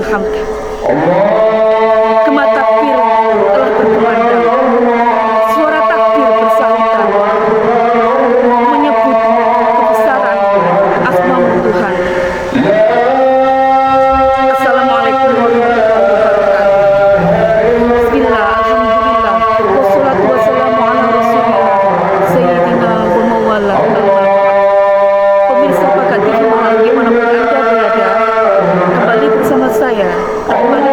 hamd. Gema takbir telah berkumandang. Suara takbir bersahutan menyebut kebesaran asma-Mu Tuhan. Assalamualaikum warahmatullahi wabarakatuh. Bismillah, alhamdulillah, wassalatu wassalamu ala rasulillah sayyidina wa mawala. Pemirsa Pakat TV Mahal dimanapun Anda berada, kembali bersama saya kembali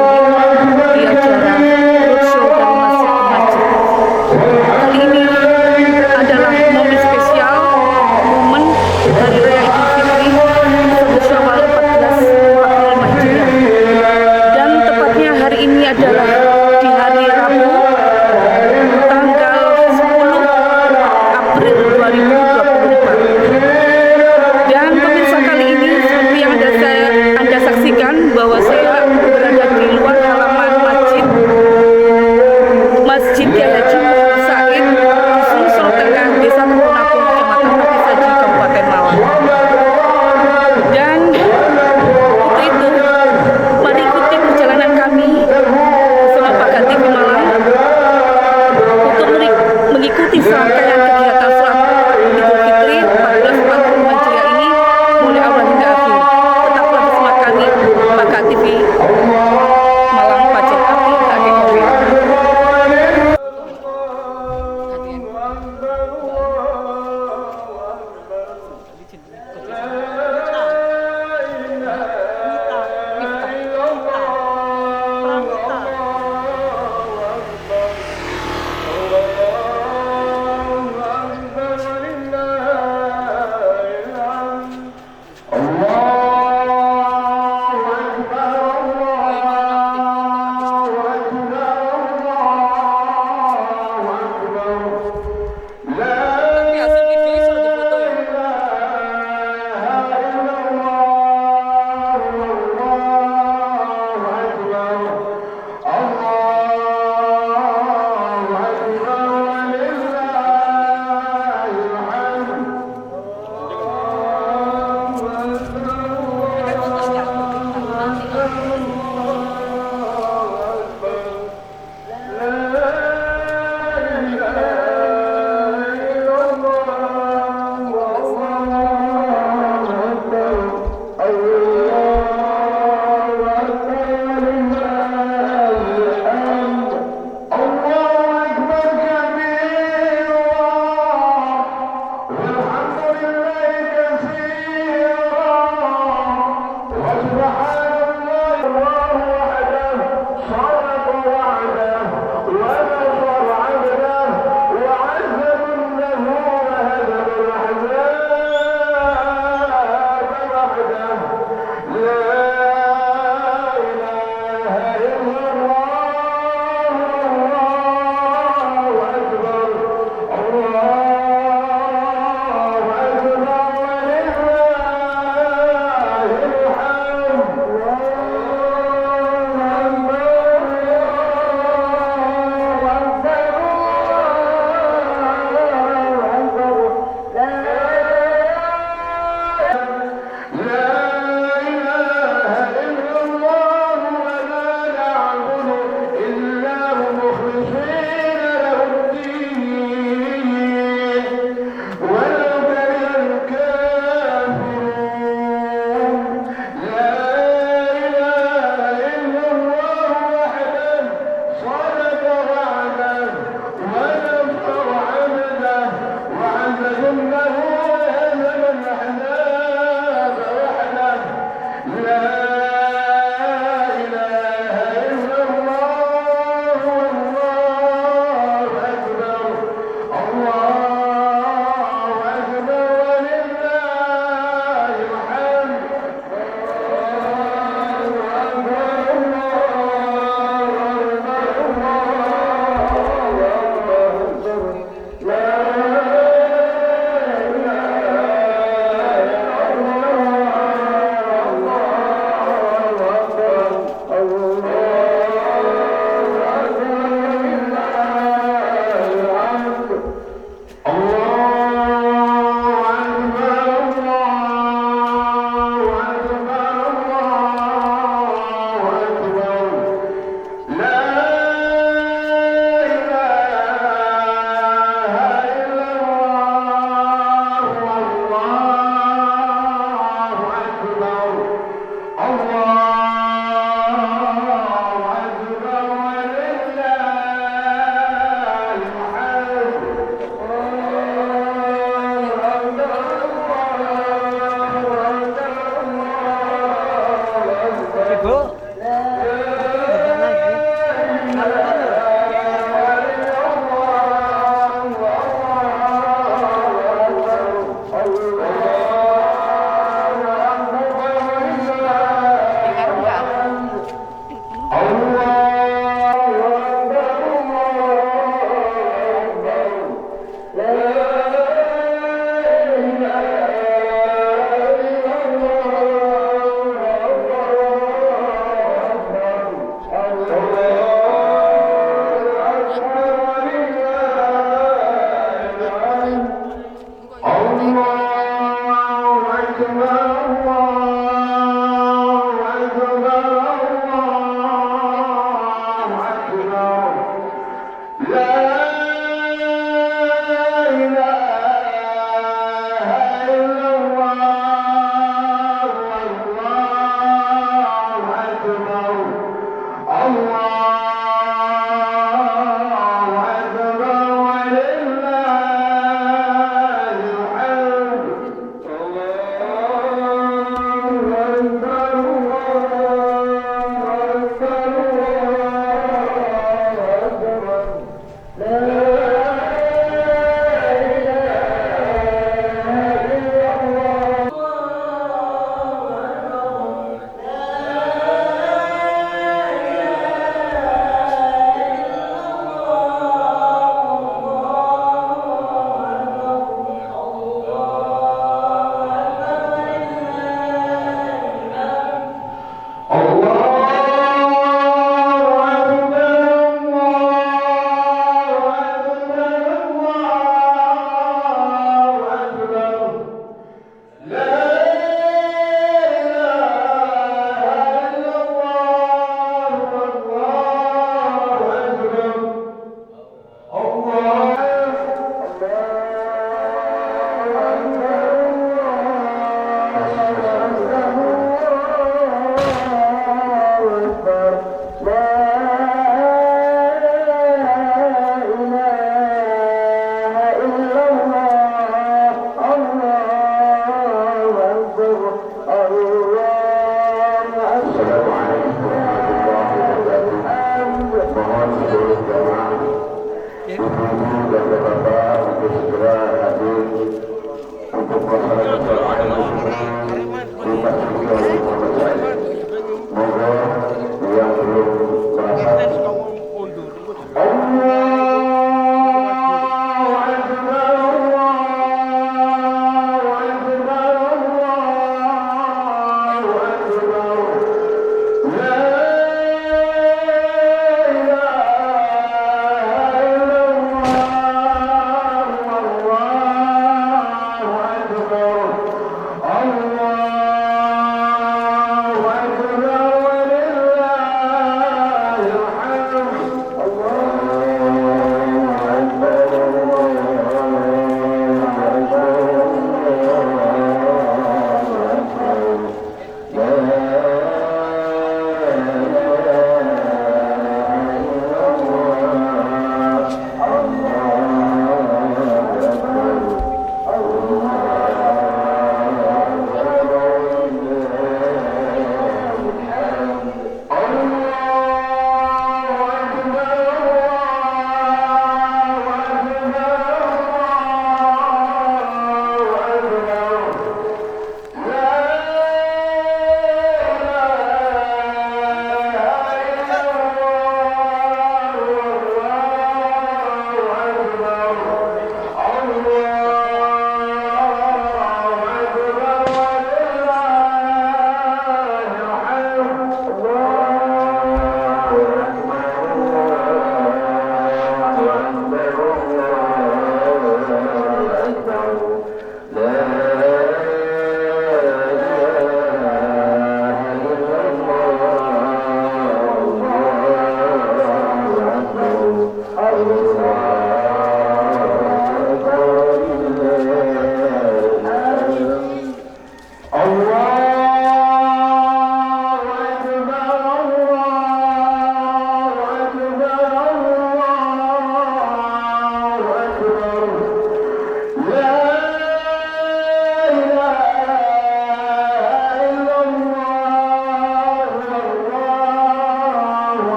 di acara roadshow dari masjid ke masjid. Kali ini adalah momen spesial, momen Hari Raya Idul Fitri 1 Syawal 1445 Hijriah. Dan tepatnya hari ini adalah di hari Rabu tanggal 10 April 2024. Dan pemirsa, kali ini seperti yang Anda saksikan bahwa saya berada di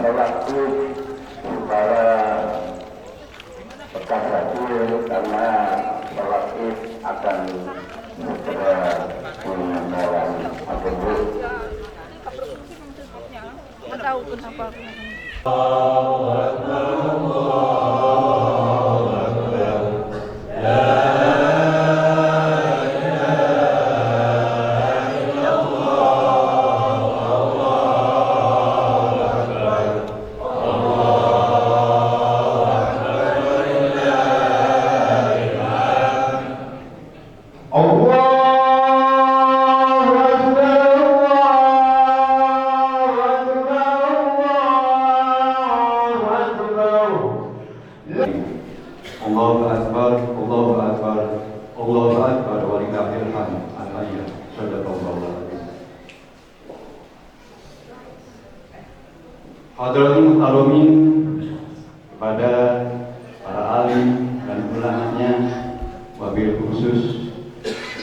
sholat id supaya pekan hadir karena sholat id akan segera menyampaikan atribut. Tahu kenapa? Allahu Akbar, Allahu Akbar, Allahu Akbar, walillahil hamd. Al-Ayat, Sadaqallahu Alazim. Hadratin muhtaromin, kepada para alim dan ulamanya, wabil khusus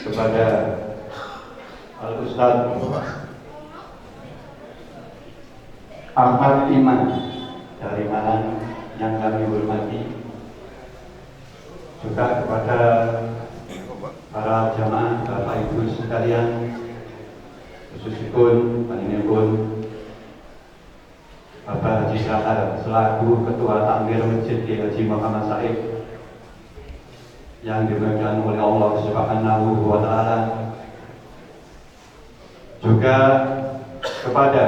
kepada Al-Ustaz Ahmad Iman dari Malang yang kami hormati, juga kepada para jamaah Bapak Ibu sekalian, khususipun paninipun Bapak Haji Sahar selaku Ketua Takmir Masjid Kiai Haji Muhammad Said yang dimuliakan oleh Allah Subhanahu wa Ta'ala, juga kepada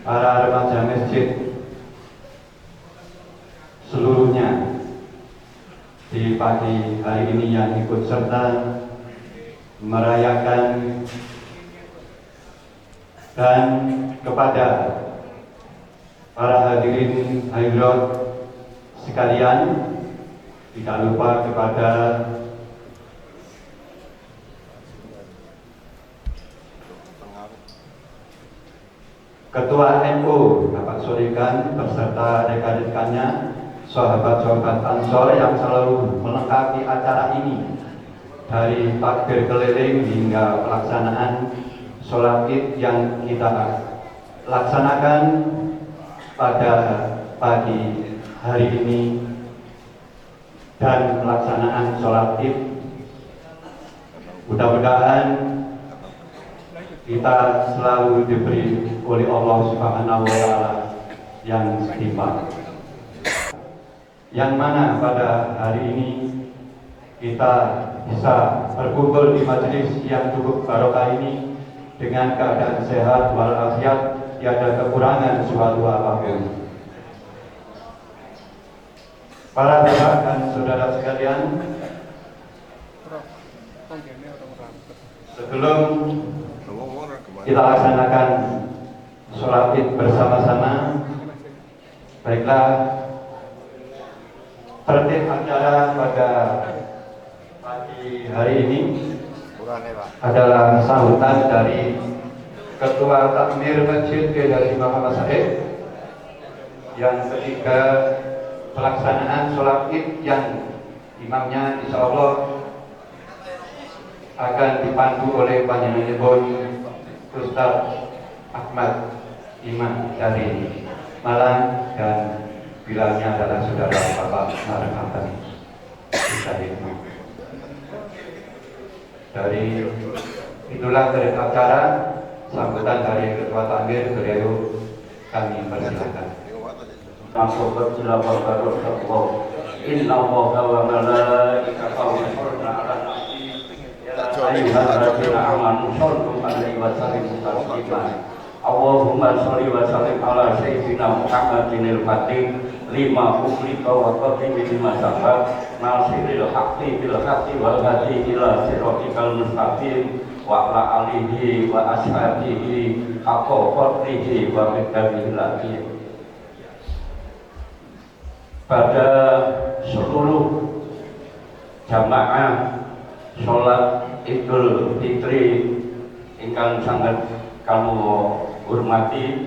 para remaja masjid seluruhnya di pagi hari ini yang ikut serta merayakan, dan kepada para hadirin hadirat sekalian, tidak lupa kepada Ketua NU Bapak Solikan beserta rekan-rekannya, sahabat-sahabat Ansor yang selalu melengkapi acara ini dari takbir keliling hingga pelaksanaan sholat id yang kita laksanakan pada pagi hari ini, dan pelaksanaan sholat id mudah-mudahan kita selalu diberi oleh Allah Subhanahu wa Ta'ala yang setimpal, yang mana pada hari ini kita bisa berkumpul di majelis yang cukup barokah ini dengan keadaan sehat walafiat, tiada kekurangan suatu apapun. Para bapak dan saudara sekalian, sebelum kita laksanakan sholat id bersama-sama, baiklah, tertib acara pada pagi hari ini adalah sambutan dari Ketua Takmir Masjid Kiai Haji Muhammad Said, yang ketiga pelaksanaan sholat id yang imamnya insya Allah akan dipandu oleh panjenenganipun Ustaz Ahmad Iman dari Malang, dan bilangnya adalah saudara Bapak Marhatan Syahid. Dari itulah dari acara sambutan dari Ketua Takmir, beliau kami persilakan. Masuk silakan Allah. Inna Allah wa malaikatahu yusholluna 'alan nabi ya ayyuhalladzina amanu shollu 'alaihi wa sallimu taslima. Allahumma sholli wa sallim ala sayyidina Muhammadinil fatih lima ukhliqa wa qadimi lima sabab nasiril haqqi bil haqqi wal hadi ila siratikal mustaqim wa ala alihi wa ashabihi haqqa qadrihi wa miqdarihi al-azim. Pada seluruh jamaah sholat Idul Fitri ingkang sangat kamu hormati,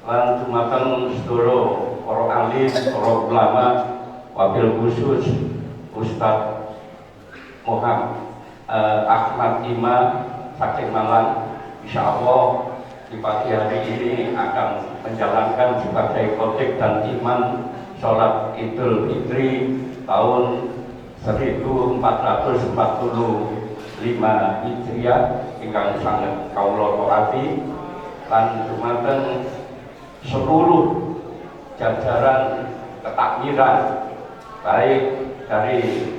lan dumateng sedaya para alim, para ulama, wabil khusus Ustaz Muhammad Ahmad Iman saking Malang, insyaallah di pagi hari ini akan menjalankan sebagai khotib dan imam sholat Idul Fitri tahun 1445 Hijriah ingkang sanget kawula taati lan dumateng seluruh jajaran ketakmiran baik dari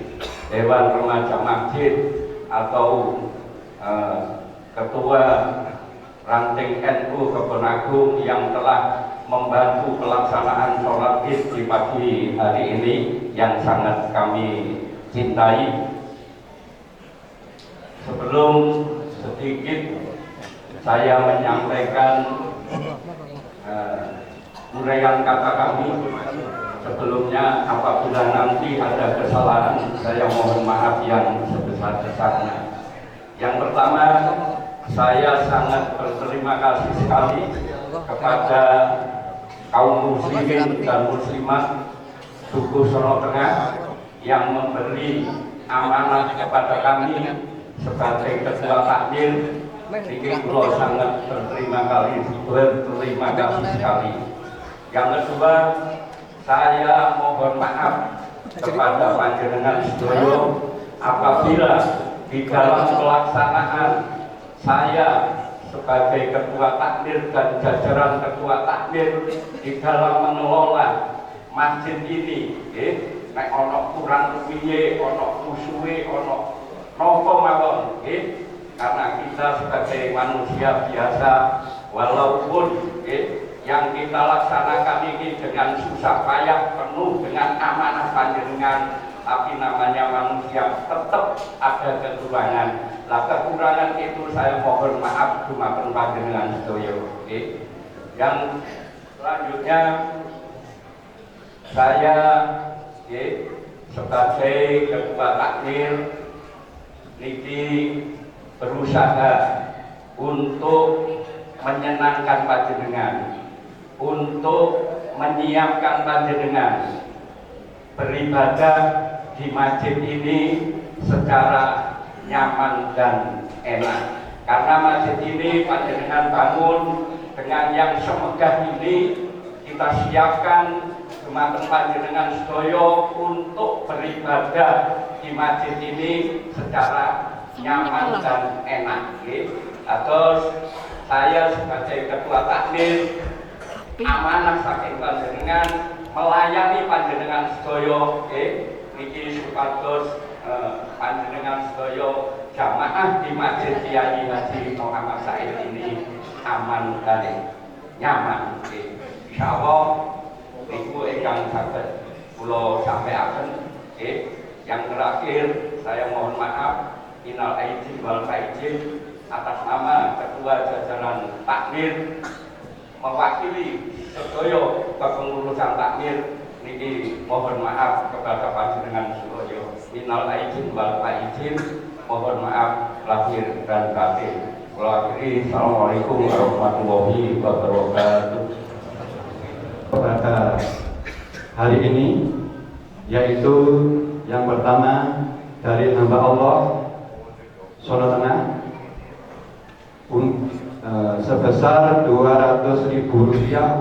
Dewan Remaja Masjid atau Ketua Ranting NU Kebon Agung yang telah membantu pelaksanaan sholat Id di pagi hari ini yang sangat kami cintai. Sebelum sedikit saya menyampaikan uraian kata kami, sebelumnya apabila nanti ada kesalahan saya mohon maaf yang sebesar-besarnya. Yang pertama, saya sangat berterima kasih sekali kepada kaum muslimin dan muslimat suku Solo Tengah yang memberi amanah kepada kami sebagai ketua takmir. Ini kula sangat berterima kasih sekali. Yang kedua, saya mohon maaf kepada panjenengan sedaya apabila di dalam pelaksanaan saya sebagai ketua takmir dan jajaran ketua takmir di dalam mengelola masjid ini, nek ono kurang piye, ono musuhe, ono napa mawon, karena kita sebagai manusia biasa, walaupun yang kita laksanakan ini dengan susah payah penuh dengan amanah panjenengan, tapi namanya manusia tetap ada kekurangan. Lah kekurangan itu saya mohon maaf dumateng panjenengan sedaya. Yang selanjutnya saya sebagai ketua takmir niki berusaha untuk menyenangkan panjenengan, untuk menyiapkan panjenengan beribadah di masjid ini secara nyaman dan enak. Karena masjid ini panjenengan bangun dengan yang semegah ini, kita siapkan dumateng panjenengan sedaya untuk beribadah di masjid ini secara nyaman dan enak. Terus saya sebagai ketua takmir amanah saking panjenengan melayani panjenengan sedaya niki supados panjenengan sedaya jamaah di Masjid Kiai Haji Muhammad Said ini aman dan nyaman. Insyaallah niku ingkang saged kula sampaiaken. Yang terakhir saya mohon maaf minal aidin wal faizin atas nama ketua jajaran takmir mewakili sedaya kepengurusan takmir niki mohon maaf kepada panjenengan sedaya. Minal aidin wal faizin, mohon maaf lahir dan batin. Kula akhiri, assalamualaikum warahmatullahi wabarakatuh. Pada hari ini, yaitu yang pertama dari hamba Allah Solo Tengah sebesar Rp200.000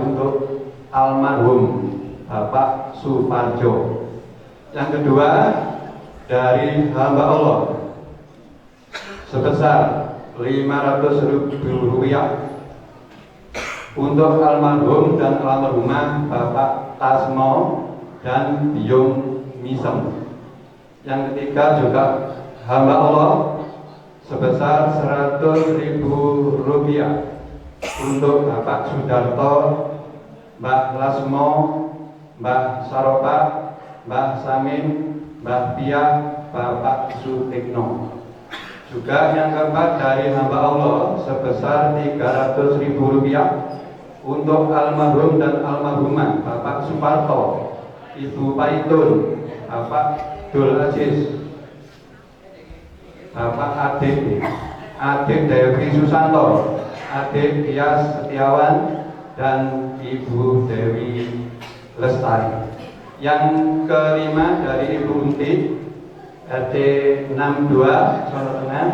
untuk almarhum Bapak Suparjo. Yang kedua dari hamba Allah sebesar Rp500.000 untuk almarhum dan almarhumah Bapak Tasmo dan Biung Misem. Yang ketiga juga hamba Allah sebesar Rp100.000 untuk Bapak Sudarto, Mbak Lasmo, Mbak Saropa, Mbak Samin, Mbak Pia, Bapak Sutikno. Juga yang keempat dari hamba Allah sebesar Rp300.000 untuk almarhum dan almarhumah Bapak Suparto, Ibu Paitun, Bapak Dul Aziz, Bapak Adik Dewi Susanto, Adik Tias Setiawan, dan Ibu Dewi Lestari. Yang kelima dari Ibu Unti, RT 62 Solo Tengah,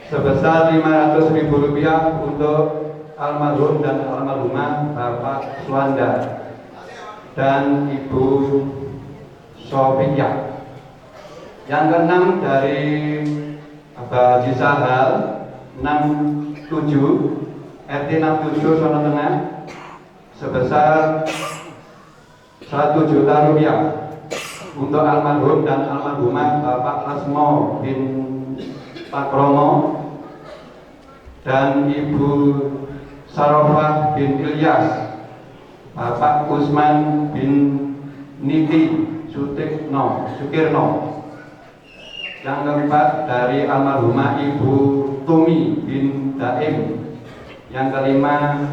sebesar Rp500.000 untuk almarhum dan almarhumah Bapak Suwanda dan Ibu Sofia. Yang keenam dari Bapak Haji Sahal 67 RT 67 Solo Tengah sebesar 1 juta rupiah untuk almarhum dan almarhumah Bapak Lasmo bin Pakromo dan Ibu Sarofah bin Ilyas, Bapak Usman bin Niti Sukirno. Yang keempat dari almarhumah Ibu Tumi bin Daim. Yang kelima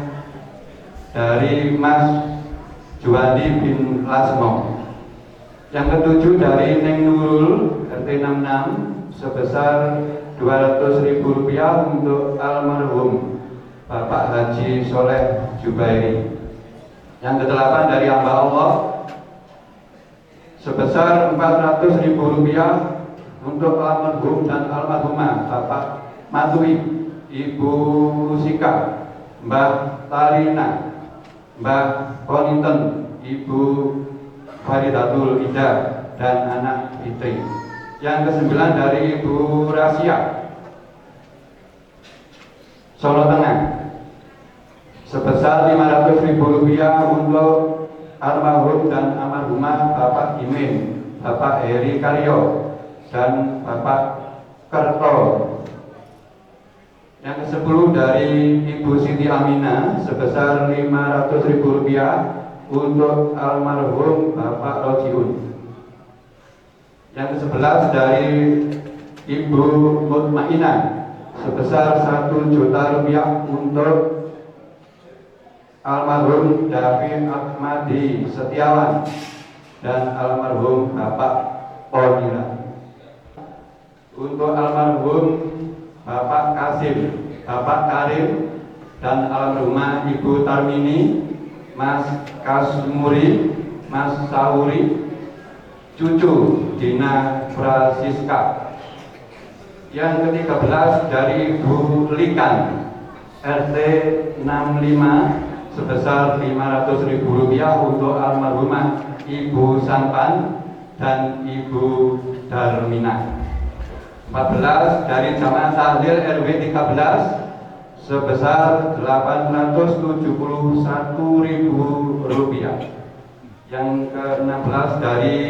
dari Mas Juwadi bin Lasmo. Yang ketujuh dari Neng Nurul RT 66 sebesar 200.000 rupiah untuk almarhum Bapak Haji Soleh Jubairi. Yang kedelapan dari hamba Allah sebesar 400.000 rupiah untuk almarhum dan almarhumah Bapak Matui, Ibu Rusika, Mbah Tarina, Mbah Koninten, Ibu Faridatul Ida dan anak Fitri. Yang kesembilan dari Ibu Rasia Solo Tengah sebesar 500.000 rupiah untuk almarhum dan almarhumah Bapak Imin, Bapak Heri Karyo dan Bapak Kerto. Yang ke-10 dari Ibu Siti Amina sebesar 500.000 rupiah untuk almarhum Bapak Rojiun. Yang ke-11 dari Ibu Mutmainah sebesar 1 juta rupiah untuk almarhum David Ahmadi Setiawan dan almarhum Bapak Ponira. Untuk almarhum Bapak Kasim, Bapak Karim dan almarhumah Ibu Tarmini, Mas Kasmuri, Mas Sauri, cucu Dina Frasiska. Yang ke-13 dari Ibu Likan RT 65 sebesar 500.000 rupiah untuk almarhumah Ibu Sampan dan Ibu Darmina. 14 dari jamaah tahlil RW 13 sebesar 871.000 rupiah. Yang ke-16 dari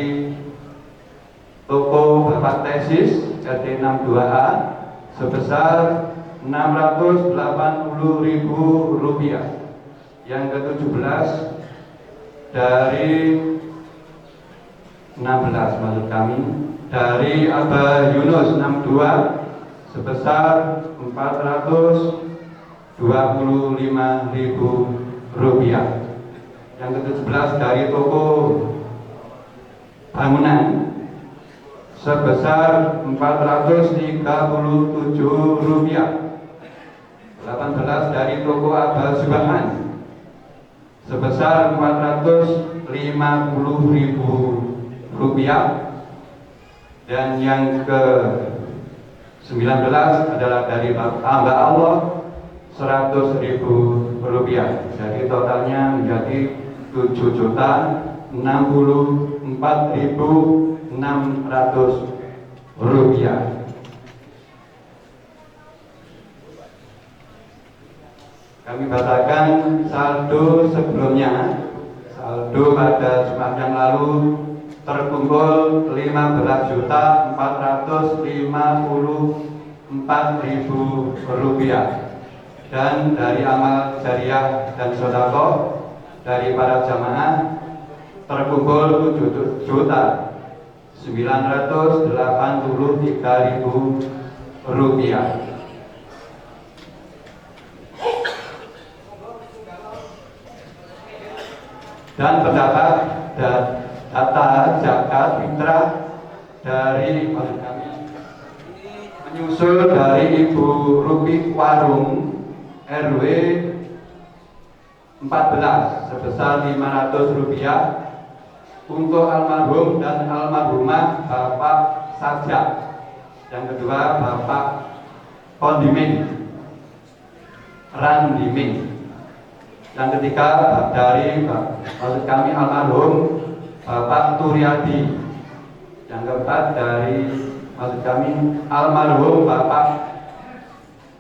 toko Bapak Tesis RT 62A sebesar 680.000 rupiah. Yang ke-17 dari 16 maksud kami dari Abah Yunus 62 sebesar 425.000 rupiah. Yang ke-17 dari toko bangunan sebesar 437 rupiah. 18 dari toko Abah Subhan sebesar 450.000 rupiah. Dan yang ke-19 adalah dari hamba Allah 100.000 rupiah. Jadi totalnya menjadi 7.064.600 rupiah. Kami bacakan saldo sebelumnya. Saldo pada Jumat yang lalu terkumpul 15.454.000 rupiah. Dan dari amal jariah dan sedekah dari para jamaah terkumpul 7.983.000 rupiah. Dan terdapat data zakat fitrah dari kami menyusul dari Ibu Rupi Warung RW 14 sebesar 500 rupiah untuk almarhum dan almarhumah Bapak Sajak. Yang kedua Bapak Kondimen Randiming. Yang ketiga dari maksud kami almarhum Bapak Turyadi. Yang keempat dari maksud kami almarhum Bapak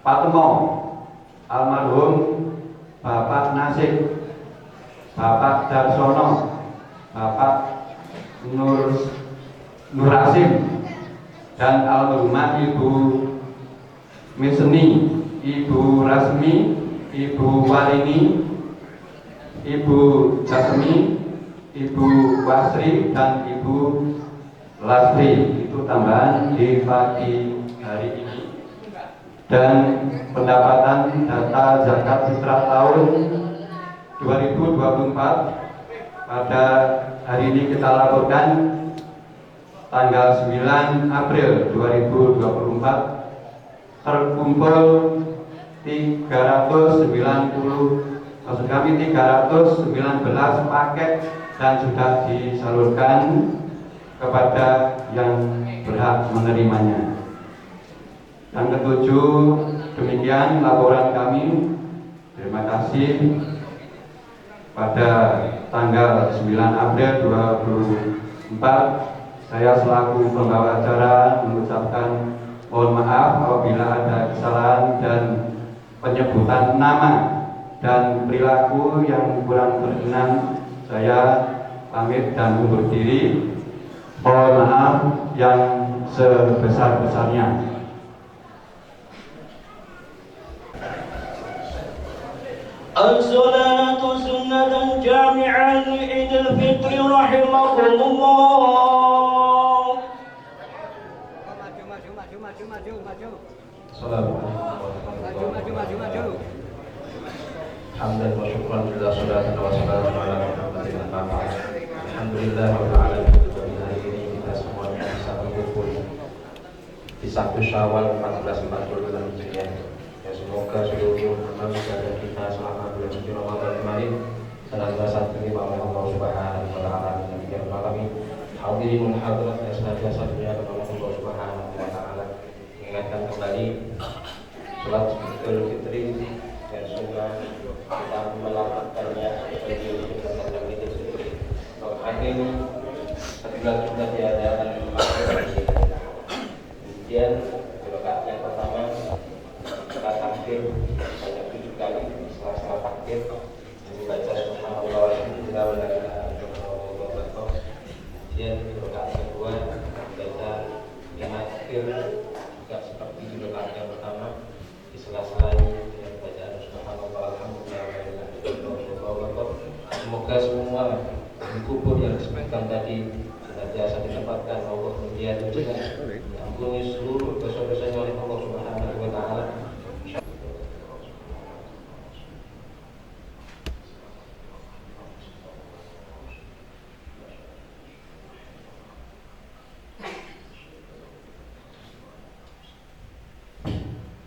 Patmo, almarhum Bapak Nasib, Bapak Darsono, Bapak Nurasim, dan almarhumah Ibu Misni, Ibu Rasmi, Ibu Walini, Ibu Jasmi, Ibu Wasri, dan Ibu Lasri. Itu tambahan di pagi hari ini. Dan pendapatan data zakat fitrah tahun 2024 pada hari ini kita laporkan tanggal 9 April 2024 terkumpul 319 paket dan sudah disalurkan kepada yang berhak menerimanya. Yang ketujuh, demikian laporan kami. Terima kasih. Pada tanggal 9 April 2024, saya selaku pembawa acara mengucapkan mohon maaf apabila ada kesalahan dan penyebutan nama dan perilaku yang kurang berkenan. Saya pamit dan undur diri. Mohon maaf yang sebesar-besarnya. الصلاة سنة جامعة لعيد الفطر رحمكم الله. Hamdan wa syukran lillah salatan wa salamun ala Muhammadin Alhamdulillah rabbil alamin. Hari ini kita semuanya bisa berkumpul di 1 Syawal 1440 Hijriah. Ya, semoga seluruh amal ibadah kita selama bulan suci Ramadan kemarin senantiasa diterima oleh Allah Subhanahu wa taala. Demikian kami hadirin hadirat yang senantiasa dimuliakan oleh Allah Subhanahu wa taala. Mengingatkan kembali salat Idul Fitri dan semoga kita melakukannya sebagai macam itu sendiri. Hari ini ketika kita diadakan kemudian rakaat yang pertama kita takbir banyak 7 kali. Setelah takbir membaca subhanallah walhamdulillah wa la ilaha illallah. Kemudian rakaat kedua membaca 5 takbir juga seperti di rakaat yang pertama. Di sela-selanya dengan bacaan subhanallah walhamdulillah wa la ilaha illallah. Semoga semua kubur yang disebutkan tadi senantiasa ditempatkan Allah kemudian juga diampuni seluruh dosa-dosanya oleh Allah Subhanahu wa taala.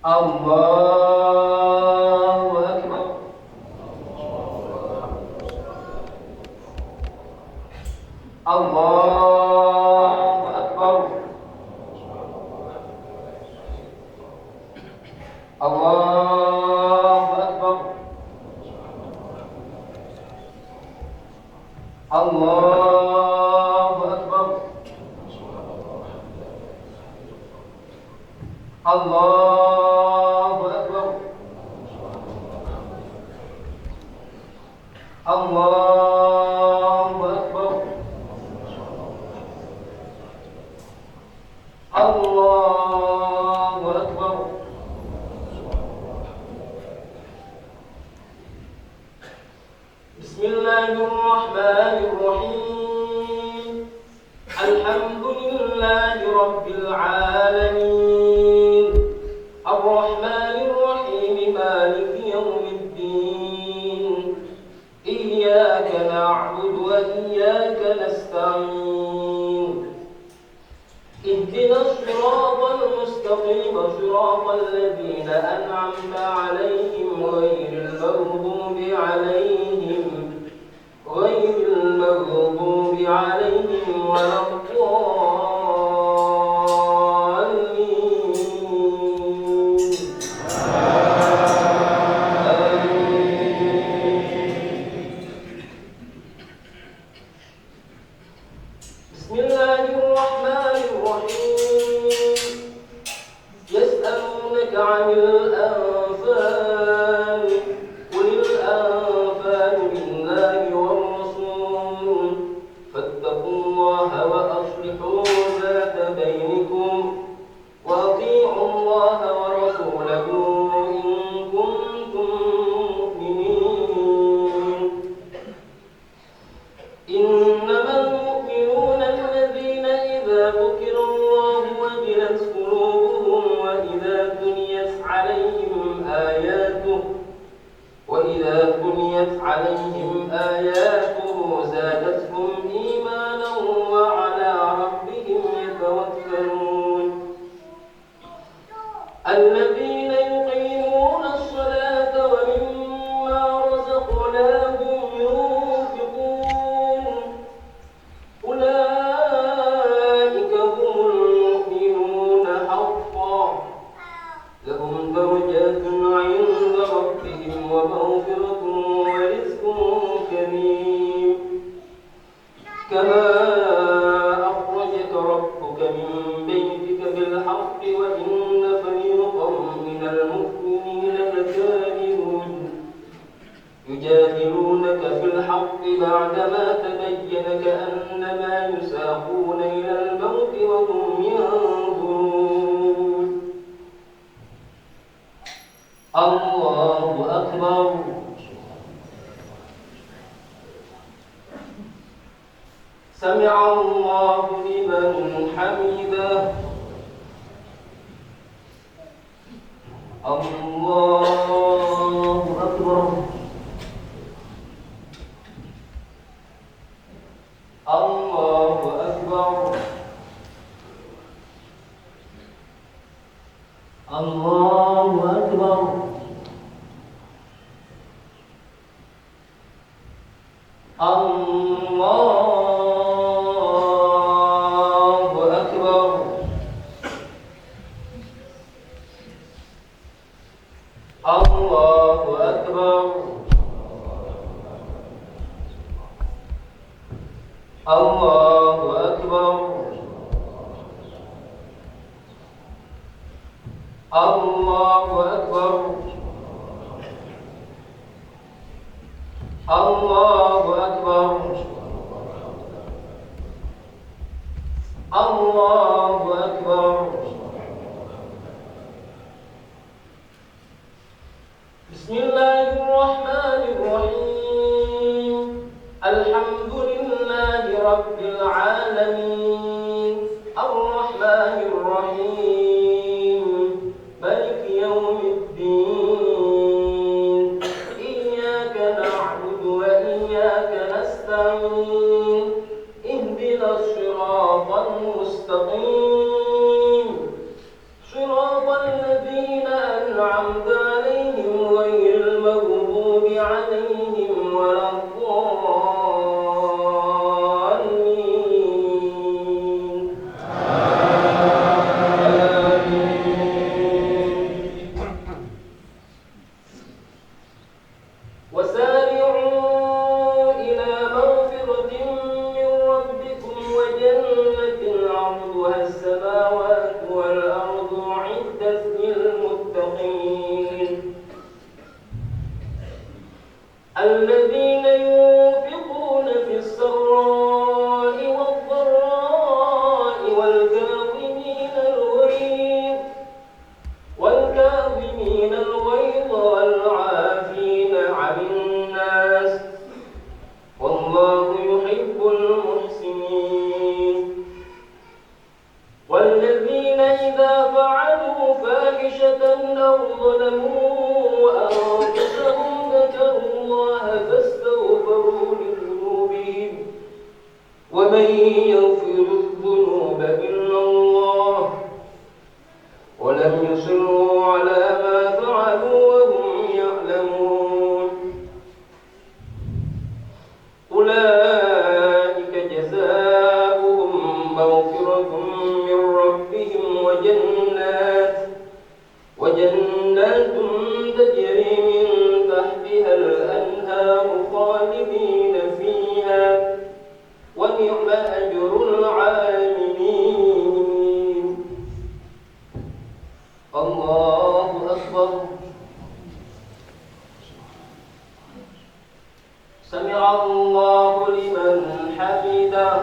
Allahu Akbar. Allahu Akbar. Allahu Akbar. Allahu Akbar. Allahu Akbar. Allahu Akbar. Allahu Akbar. Bismillahirrahmanirrahim. Alhamdulillahi rabbil alamin. Ar-Rahmanir Rahim. Maliki yawmiddin. Iyyaka na'budu wa iyyaka nasta'in. اهدنا الصراط المستقيم صراط الذين أنعمت عليهم غير المغضوب عليهم ولا الضالين. الرحمن الرحيم يسألونك عن الأنفال قل الأنفال لله والرسول فاتقوا الله وأصلحوا ذات بينكم وأطيعوا الله ورسوله إن كنتم مؤمنين إنما المؤمنون الذين إذا ذكر الله وجلت قلوبهم وإذا تليت عليهم آياته زادتهم إيمانا وعلى ربهم يتوكلون الذين يقيمون الصلاة ومما رزقناهم ينفقون أولئك هم المؤمنون حقا لهم درجات عند ربهم ومغفرة ورزق كريم كما أخرجك ربك من بيتك بالحق وإن فريقا من المؤمنين لكارهون يجادلونك في الحق بعدما تبين كأنما يساقون إلى الموت وهم ينظرون الله أكبر سمع الله لمن حمده الله أكبر الله أكبر الله أكبر الله أكبر الله أكبر الله أكبر الله أكبر الله أكبر الله أكبر بسم الله الرحمن الرحيم الحمد لله رب العالمين الرحمن الرحيم مالك يوم الدين إياك نعبد وإياك نستعين اهدنا الصراط المستقيم صراط الذين أنعمت عليهم غير المغضوب عليهم ولا الضالين وسارعوا إلى مغفرة من ربكم وجنة عرضها السماوات والأرض أعدت للمتقين الذين ينفقون في السراء والضراء والكاظمين الغيظ والعافين عن الناس والله يحب المحسنين والذين إذا فعلوا فاحشة أو ظلموا أنفسهم ذكروا الله فاستغفروا لذنوبهم ومن يغفر الذنوب إلا الله ولم يصروا على ما فعلوا وهم يعلمون أولئك جزاؤهم مغفرة من ربهم وجنات تجري من تحتها الأنهار خالدين فيها ونعم أجر الله لمن حمده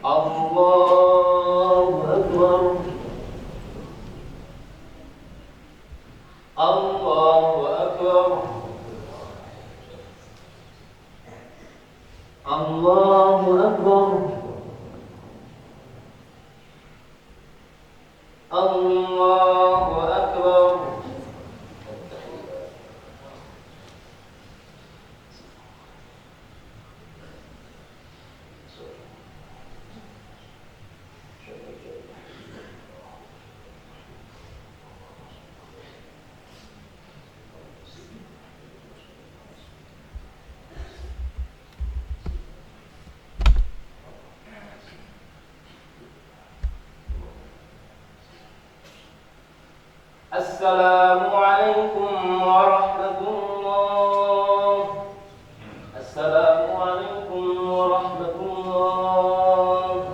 الله أكبر الله أكبر الله أكبر الله أكبر السلام عليكم ورحمة الله السلام عليكم ورحمة الله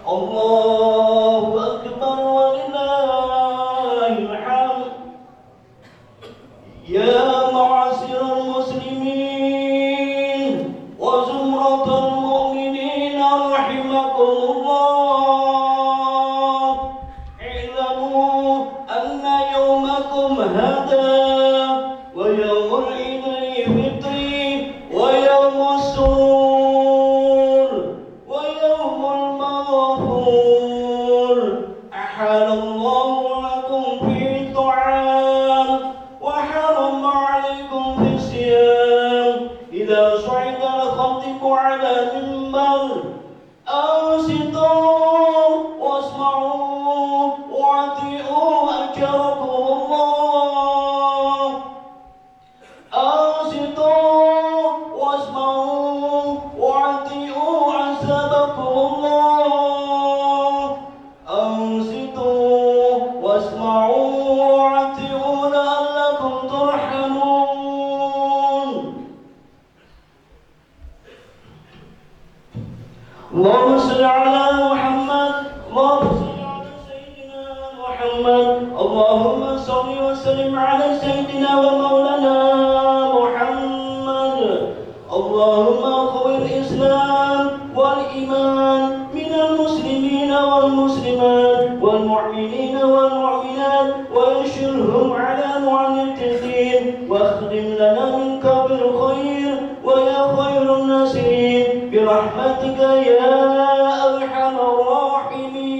الله أكبر ولله الحمد يا معاشر المسلمين وزمرة المؤمنين رحمكم الله اعلموا أن يومكم هذا ويوم العيد الفطر ويوم السرور ويوم المغفور أحل الله لكم فيه الطعام وحرم عليكم في الصيام إذا صعد الخطيب على المنبر أنصتوا واسمعوا وأطيعوا أجركم الله أنصتوا واسمعوا وأطيعوا عذابكم الله أنصتوا واسمعوا وأطيعوا لعلكم ترحمون اللهم صل على محمد اللهم صل على سيدنا محمد اللهم صل وسلم على سيدنا ومولانا محمد اللهم اخو الإسلام والإيمان من المسلمين والمسلمات والمؤمنين والمؤمنات وانشرهم على معاناة الدين واخدم لنا منك بالخير ويا خير الناصرين برحمتك يا أرحم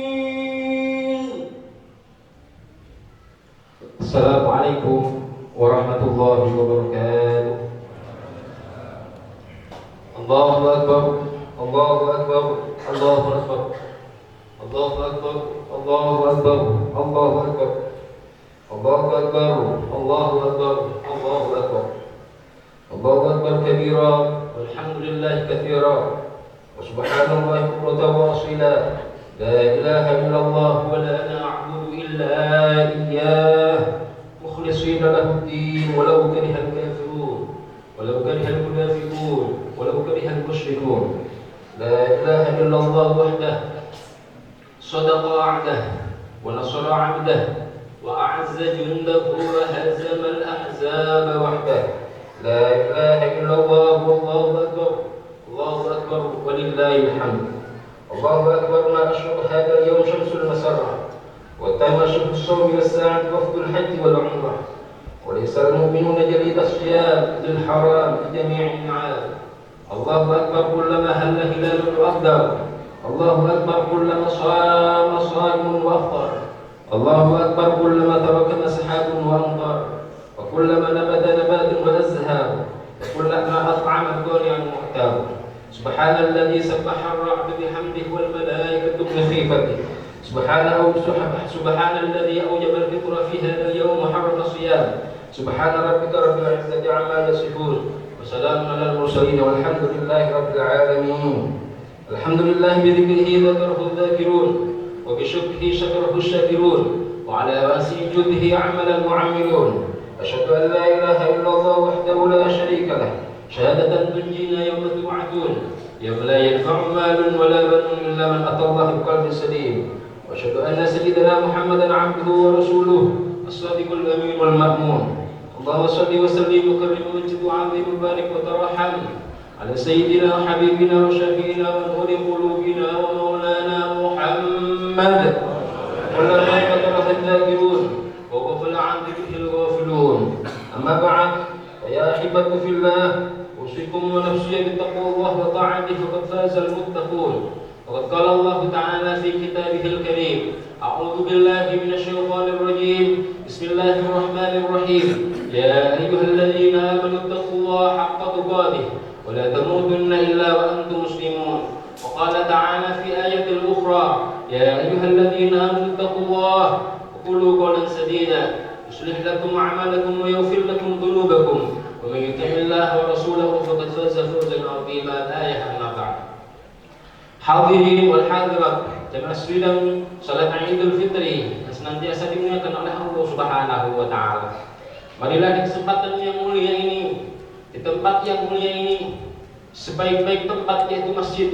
الراحمين. السلام عليكم ورحمة الله وبركاته. الله أكبر الله أكبر الله أكبر الله أكبر الله أكبر الله أكبر الله أكبر الله أكبر الله أكبر الله أكبر كبيرا والحمد لله كثيرا وسبحان الله بكرة وأصيلا لا إله إلا الله ولا نعبد إلا إياه مخلصين له الدين ولو كره الكافرون ولو كره المنافقون ولو كره المشركون لا إله إلا الله وحده صدق وعده ونصر عبده وأعز جنده وهزم الأحزاب وحده لا إله إلا الله والله أكبر الله أكبر ولله الحمد الله أكبر ما أشرق هذا اليوم شمس المسرة وتم شهر الصوم والساعة وفد الحج والعمرة وليس المؤمنون جليد الصيام للحرام بجميع النعام الله أكبر كلما هل هلال أفضل الله أكبر كلما صام صائم وأفطر الله أكبر كلما تركنا سحاب وأمطر وكلما نبت نبات وأزهار وكلما أطعم الجوع المحتار سبحان الذي سبح الرعد بحمده والملائكة بخيفته سبحان الذي أوجب الفطر في هذا اليوم وحرم الصيام سبحان ربك رب العزة عما يصفون وسلام على المرسلين والحمد لله رب العالمين. الحمد لله بذكره ذكره الذاكرون وبشكره شكره الشاكرون وعلى رأس جده عمل المعملون. أشهد أن لا إله إلا الله وحده لا شريك له شهادة تنجينا يوم تبعثون يوم لا ينفع مال ولا بنون إلا من أتى الله بقلب سليم. وأشهد أن سيدنا محمدا عبده ورسوله الصادق الأمين والمأمون. اللهم صل وسلم وكرم ومجد وعظيم وبارك وترحم على سيدنا وحبيبنا وشفينا ونور قلوبنا ومولانا محمد والذين كفر الذاكرون وغفل عن ذكره الغافلون. أما بعد فيا أحبة في الله أوصيكم ونفسي بتقوى الله وطاعته فقد فاز المتقون. وقد قال الله تعالى في كتابه الكريم: أعوذ بالله من الشيطان الرجيم. بسم الله الرحمن الرحيم. يا أيها الذين آمنوا اتقوا الله حق تقاته ولا تموتن إلا وأنتم مسلمون. وقال تعالى في آية أخرى: يا أيها الذين آمنوا اتقوا الله وقولوا قولا سديدا يصلح لكم أعمالكم ويغفر لكم ذنوبكم ومن يطع الله ورسوله فقد فاز فوزا عظيما. الآية. أما بعد. Hadirin wal hadirat, jemaah sidang salat Idul Fitri yang senantiasa dimuliakan oleh Allah Subhanahu wa taala. Marilah di kesempatan yang mulia ini, di tempat yang mulia ini, sebaik-baik tempat yaitu masjid,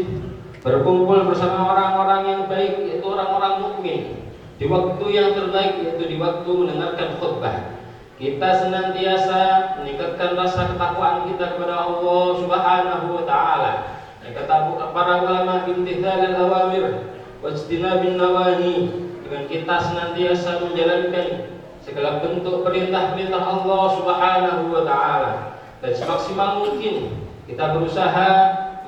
berkumpul bersama orang-orang yang baik yaitu orang-orang mukmin. Di waktu yang terbaik yaitu di waktu mendengarkan khutbah. Kita senantiasa meningkatkan rasa ketakwaan kita kepada Allah Subhanahu wa taala. Yang kata para ulama, imtithal al-awamir wajtinabin nawahi, dengan kita senantiasa menjalankan segala bentuk perintah-perintah Allah Subhanahu wa taala dan semaksimal mungkin kita berusaha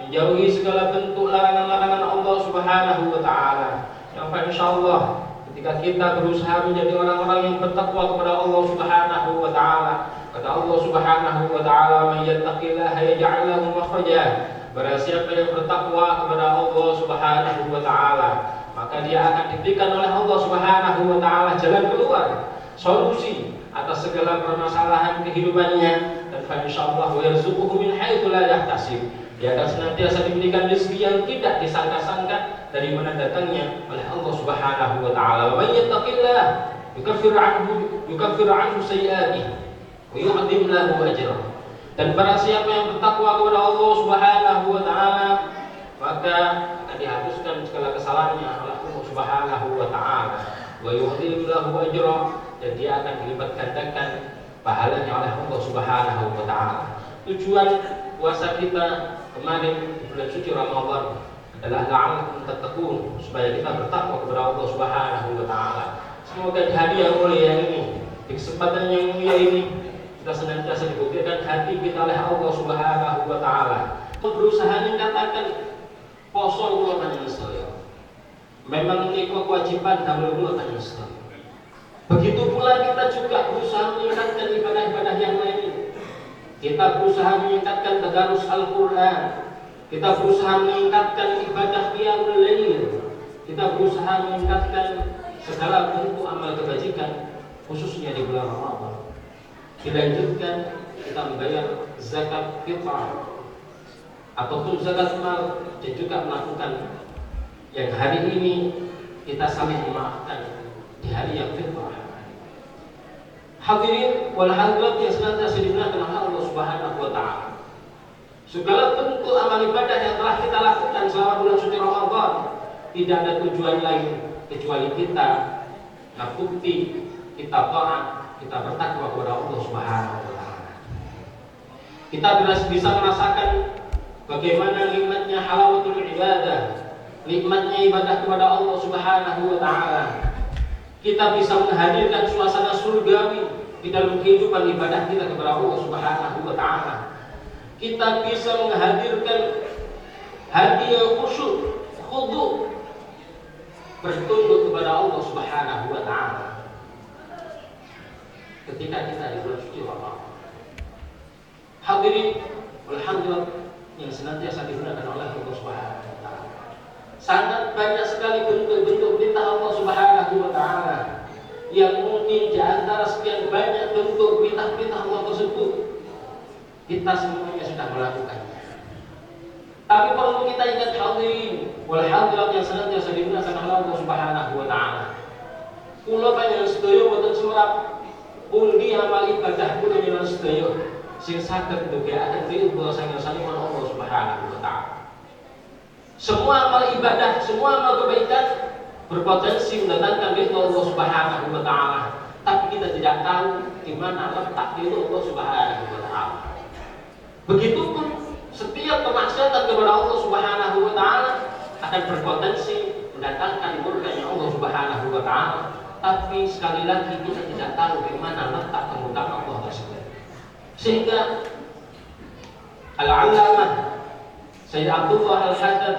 menjauhi segala bentuk larangan-larangan Allah Subhanahu wa taala. Yang insyaallah ketika kita berusaha menjadi orang-orang yang bertakwa kepada Allah Subhanahu wa taala, kata Allah Subhanahu wa taala, "May yattaqillaha yaj'al lahu makhraja." Barang siapa yang bertakwa kepada Allah Subhanahu wa taala, maka dia akan diberikan oleh Allah Subhanahu wa taala jalan keluar, solusi atas segala permasalahan kehidupannya, dan insyaallah wa yarzuquhu min haitsu la yahtasib. Dia akan senantiasa diberikan rezeki yang tidak disangka-sangka dari mana datangnya oleh Allah Subhanahu wa taala. Wa may yattaqillah yukaffir anhu sayyi'atihi wa yu'dhim lahu ajrahu. Dan barang siapa yang bertakwa kepada Allah Subhanahu wa taala, maka akan dihapuskan segala kesalahannya oleh Allah Subhanahu wa taala. Wa yu'dhim lahu ajrahu, dan dia akan dilipat gandakan pahalanya oleh Allah Subhanahu wa taala. Tujuan puasa kita kemarin di bulan suci Ramadan adalah la'allakum tattaqun, supaya kita bertakwa kepada Allah Subhanahu wa taala. Semoga di hari yang mulia ini, di kesempatan yang mulia ini, kita senantiasa dibuktikan hati kita oleh Allah Subhanahu wa taala. Berusaha mengatakan poso kula panjenengan sedaya. Memang niku kewajiban damel kula panjenengan sedaya. Begitu pula kita juga berusaha meningkatkan ibadah-ibadah yang lain. Kita berusaha meningkatkan tadarus Al-Qur'an. Kita berusaha meningkatkan ibadah qiyamul lail. Kita berusaha meningkatkan segala bentuk amal kebajikan, khususnya di bulan Ramadan. Dilanjutkan kita membayar zakat fitrah ataupun zakat mal, dan juga melakukan yang hari ini kita saling memaafkan di hari yang fitrah. Hadirin wal hadirat yang senantiasa dimuliakan oleh Allah Subhanahu wa taala. Segala bentuk amal ibadah yang telah kita lakukan selama bulan suci Ramadan tidak ada tujuan lain kecuali kita bukti kita taat, kita bertakwa kepada Allah Subhanahu wa taala. Kita bisa merasakan bagaimana nikmatnya halawatul ibadah, nikmatnya ibadah kepada Allah Subhanahu wa taala. Kita bisa menghadirkan suasana surgawi di dalam kehidupan ibadah kita kepada Allah Subhanahu wa taala. Kita bisa menghadirkan hati yang khusyuk, khudu', bertunduk kepada Allah Subhanahu wa taala ketika kita di bulan suci Ramadan. Hadirin alhamdulillah yang senantiasa digunakan oleh Allah Subhanahu wa taala. Sangat banyak sekali bentuk-bentuk perintah Allah Subhanahu wa taala yang mungkin di antara sekian banyak bentuk perintah-perintah Allah tersebut kita semuanya sudah melakukannya. Tapi perlu kita ingat hadirin wal hadirat yang senantiasa digunakan oleh Allah Subhanahu wa taala. kula panjenengan sedaya boten semerap pundi amal ibadah kula njenengan sedaya sing saged ndongaaken ridho saking sanipun Allah Subhanahu wa taala. Semua amal ibadah, semua amal kebaikan berpotensi mendatangkan ridho Allah Subhanahu wa taala, tapi kita tidak tahu di mana letak ridho Allah Subhanahu wa taala. Begitupun setiap kemaksiatan kepada Allah Subhanahu wa taala akan berpotensi mendatangkan murkanya Allah Subhanahu wa taala, tapi sekali lagi kita tidak tahu di mana letak kemurkaan Allah tersebut. Sehingga Al-Allamah Sayyid Abdullah Al-Haddad,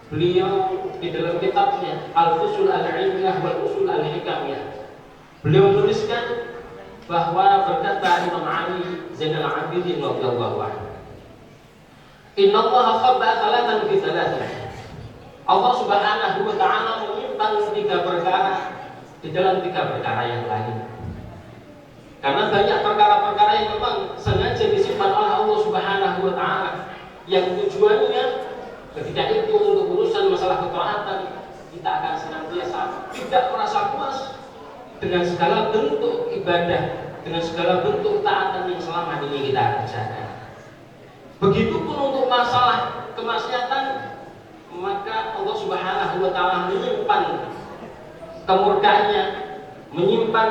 beliau di dalam kitabnya Al-Fusul Al-Ilmiyah wal Usul Al-Hikamiyah, beliau menuliskan bahwa berkata Imam Ali Zainal Abidin radhiyallahu anhu, Inna Allah khabba thalathan fi thalathan. Allah Subhanahu wa taala menyimpan 3 perkara di dalam 3 perkara yang lain. Karena banyak perkara-perkara yang memang sengaja disimpan oleh Allah Subhanahu wa taala, yang tujuannya ketika itu untuk urusan masalah ketaatan, kita akan senantiasa tidak merasa puas dengan segala bentuk ibadah, dengan segala bentuk taatan yang selama ini kita kerjakan. Begitupun untuk masalah kemaksiatan, maka Allah Subhanahu wa taala menyimpan kemurkaannya, menyimpan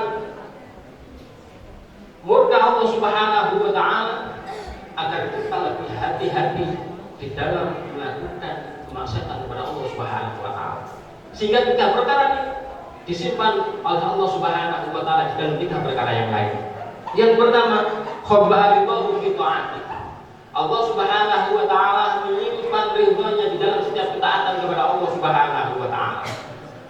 murka Allah Subhanahu wa taala agar kita lebih hati-hati di dalam melakukan kemaksiatan kepada Allah Subhanahu wa taala. Sehingga 3 perkara ini disimpan oleh Allah Subhanahu wa taala di dalam 3 perkara yang lain. Yang pertama, khabaribahu fi ta'ati. Allah Subhanahu wa taala menyimpan ridhonya di dalam setiap ketaatan kepada Allah Subhanahu wa taala.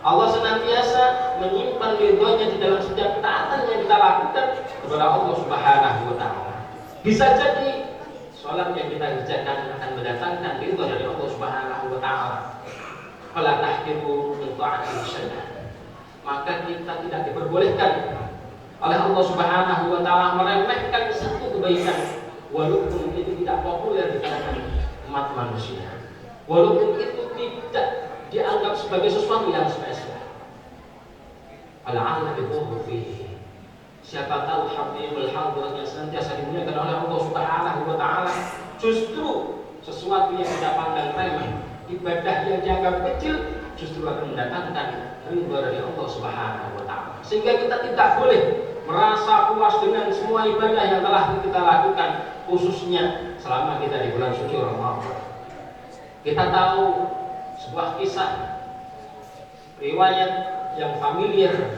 Allah senantiasa menyimpan ridhonya di dalam setiap ketaatan yang kita lakukan kepada Allah Subhanahu wa taala. Bisa jadi salat yang kita kerjakan akan mendatangkan ridho dari Allah Subhanahu wa taala. Fala tahqiru min ta'ati syai'an. Maka kita tidak diperbolehkan oleh Allah Subhanahu wa taala meremehkan satu kebaikan walaupun itu tidak populer di kalangan umat manusia. Walaupun itu tidak dianggap sebagai sesuatu yang spesial. Al-'ala bi fihi. Siapa tahu habibul hadirat yang senantiasa dimuliakan oleh Allah Subhanahu wa taala, justru sesuatu yang tidak pandang remeh, ibadah yang dianggap kecil justru akan mendatangkan ridho dari Allah Subhanahu wa taala. Sehingga kita tidak boleh merasa puas dengan semua ibadah yang telah kita lakukan, khususnya selama kita di bulan suci Ramadan. Kita tahu sebuah kisah riwayat yang familiar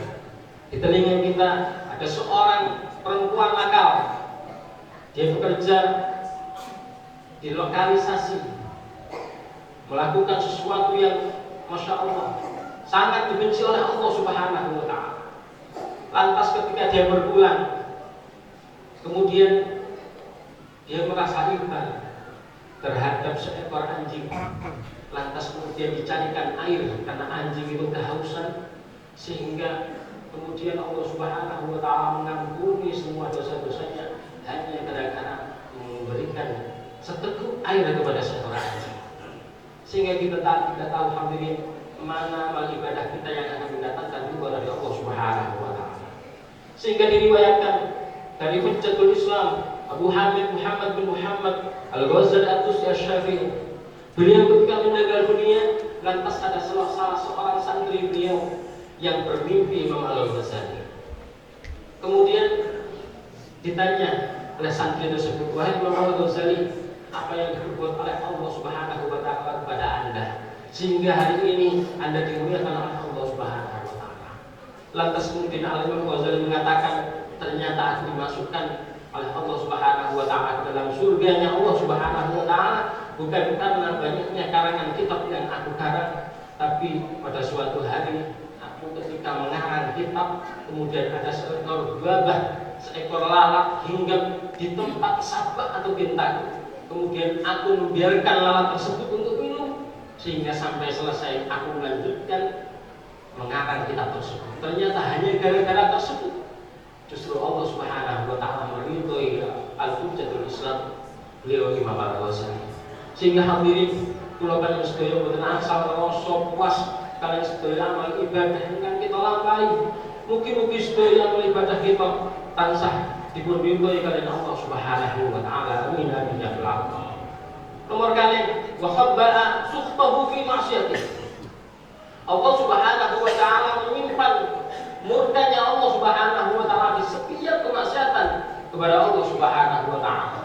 di telinga kita. Ada seorang perempuan nakal, dia bekerja di lokalisasi, melakukan sesuatu yang Masya Allah sangat dibenci oleh Allah Subhanahu wa ta'ala. Lantas ketika dia berpulang, kemudian dia merasa iba terhadap seekor anjing. Lantas kemudian dicarikan air karena anjing itu kehausan, sehingga kemudian Allah Subhanahu wa ta'ala mengampuni semua dosa-dosanya hanya gara-gara memberikan seteguk air kepada seekor anjing. Sehingga kita tidak tahu hadirin mana amal ibadah kita yang akan mendatangkan ridho dari Allah Subhanahu wa ta'ala. Sehingga diriwayatkan dari Hujjatul Islam Abu Hamid Muhammad bin Muhammad Al-Ghazali At-Tusi Asy-Syafi'i, beliau ketika meninggal dunia, lantas ada salah seorang santri beliau yang bermimpi Imam Al-Ghazali. Kemudian ditanya oleh santri tersebut, wahai Imam Al-Ghazali, apa yang diperbuat oleh Allah Subhanahu wa ta'ala kepada Anda sehingga hari ini Anda dimuliakan oleh Allah Subhanahu wa ta'ala? Lantas kemudian Imam Al-Ghazali mengatakan, ternyata aku dimasukkan oleh Allah Subhanahu wa ta'ala ke dalam surganya Allah Subhanahu wa ta'ala bukan karena banyaknya karangan kitab yang aku karang, tapi pada suatu hari aku ketika mengarang kitab, kemudian ada seekor babah, seekor lalat hinggap di tempat sabak atau bintang. Kemudian aku membiarkan lalat tersebut untuk minum, sehingga sampai selesai aku melanjutkan mengarang kitab tersebut. Ternyata hanya gara-gara tersebut justru Allah Subhanahu wa ta'ala meridhoi Al-Hujjatul Islam beliau Imam Al-Ghazali. Sehingga hadirin kula panjenengan sedaya boten asal rasa puas kalian sedaya amal ibadah ingkang kita lampahi. Mugi-mugi sedaya ibadah kita tansah dipun ridhoi kalian Allah Subhanahu wa taala. Amin amin ya rabbal alamin. Nomor kali wa khabba'a sukhtahu fi ma'siyatih. Allah Subhanahu wa taala menyimpan murkanya Allah Subhanahu wa taala di setiap kemaksiatan kepada Allah Subhanahu wa taala.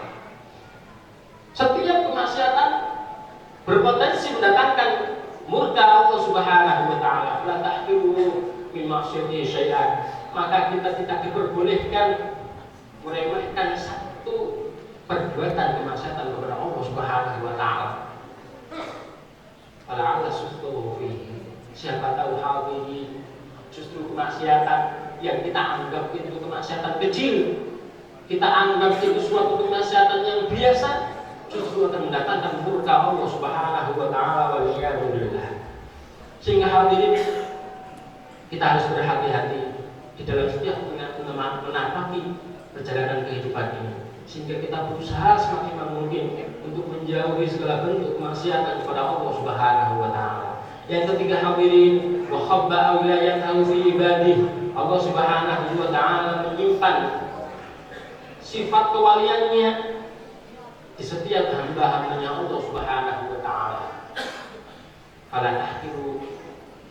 Setiap kemaksiatan berpotensi mendatangkan murka Allah Subhanahu wa taala. La tahqiru min ma'siyatihi syai'an. Maka kita tidak diperbolehkan meremehkan satu perbuatan kemaksiatan kepada Allah Subhanahu wa taala. Ala suhtuhu fihi. Siapa tahu hal ini justru kemaksiatan yang kita anggap itu kemaksiatan kecil, kita anggap itu suatu kemaksiatan yang biasa, justru akan mendatangkan murka Allah Subhanahu wa taala wal iyadu billah. Sehingga hal ini kita harus berhati-hati di dalam setiap menapaki perjalanan kehidupan ini, sehingga kita berusaha semaksimal mungkin untuk menjauhi segala bentuk kemaksiatan kepada Allah Subhanahu wa taala. Yang ketiga hadirin, wa khabba'a wilayatahu fi ibadih. Allah Subhanahu wa taala menyimpan sifat kewaliannya di setiap hamba-hambanya Allah Subhanahu wa taala. Fala tahqiru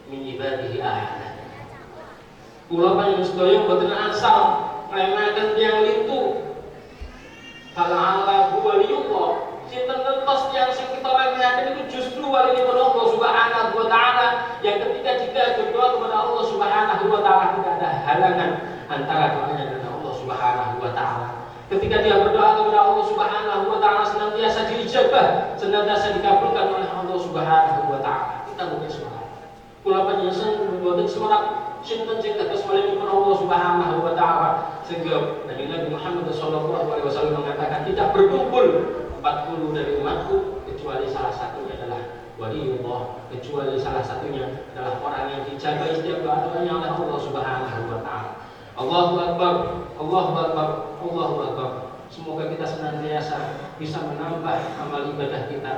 min ibadihi ahada. Kula panjenengan boten asal nglemaken tiyang litu. Fala ala waliyullah. Sinten ngertos yang sing kita remehkan itu justru walinipun Allah Subhanahu wa taala, yang ketika jika berdoa kepada Allah Subhanahu wa taala tidak ada halangan antara doanya dengan Allah Subhanahu wa taala. Ketika dia berdoa kepada Allah Subhanahu wa taala senantiasa diijabah, senantiasa dikabulkan oleh Allah Subhanahu wa taala. Kita mungkin semangat. Kula panjenengan mboten semangat sinten sing dados walinipun Allah Subhanahu wa taala, sehingga Nabi Muhammad sallallahu alaihi wasallam mengatakan tidak berkumpul 40 dari umatku kecuali salah satunya adalah waliullah, kecuali salah satunya adalah orang yang dijaga setiap doa-doanya oleh Allah Subhanahu wa taala. Allahu akbar, Allahu akbar, Allahu akbar. Semoga kita senantiasa bisa menambah amal ibadah kita,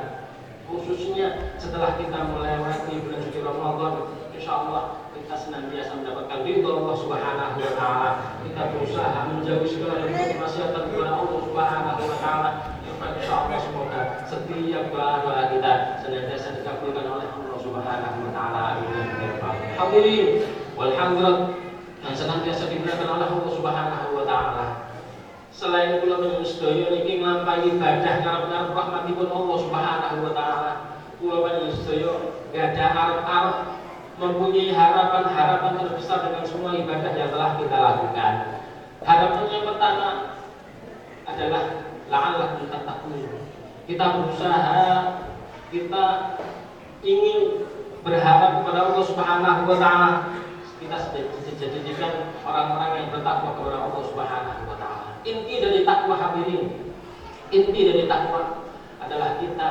khususnya setelah kita melewati bulan suci Ramadan. Insyaallah kita senantiasa mendapatkan ridha Allah Subhanahu wa taala. Kita berusaha menjauhi segala bentuk kemaksiatan kepada Allah Subhanahu wa taala. Insyaallah semoga setiap doa kita senantiasa dikabulkan oleh Allah Subhanahu wa taala. Hadirin wal hadirat yang senantiasa diberikan oleh Allah Subhanahu wa taala. Selain kula panjenengan sedaya niki nglampahi ibadah ngarep-ngarep rahmatipun Allah Subhanahu wa taala, kula panjenengan sedaya gadah arep-arep mempunyai harapan-harapan terbesar dengan semua ibadah yang telah kita lakukan. Harapan yang pertama adalah la'allakum tattaqun. Kita berusaha, kita ingin berharap kepada Allah Subhanahu wa taala. Kita dijadikan orang-orang yang bertakwa kepada Allah Subhanahu wa taala. Inti dari takwa hadirin, inti dari takwa adalah kita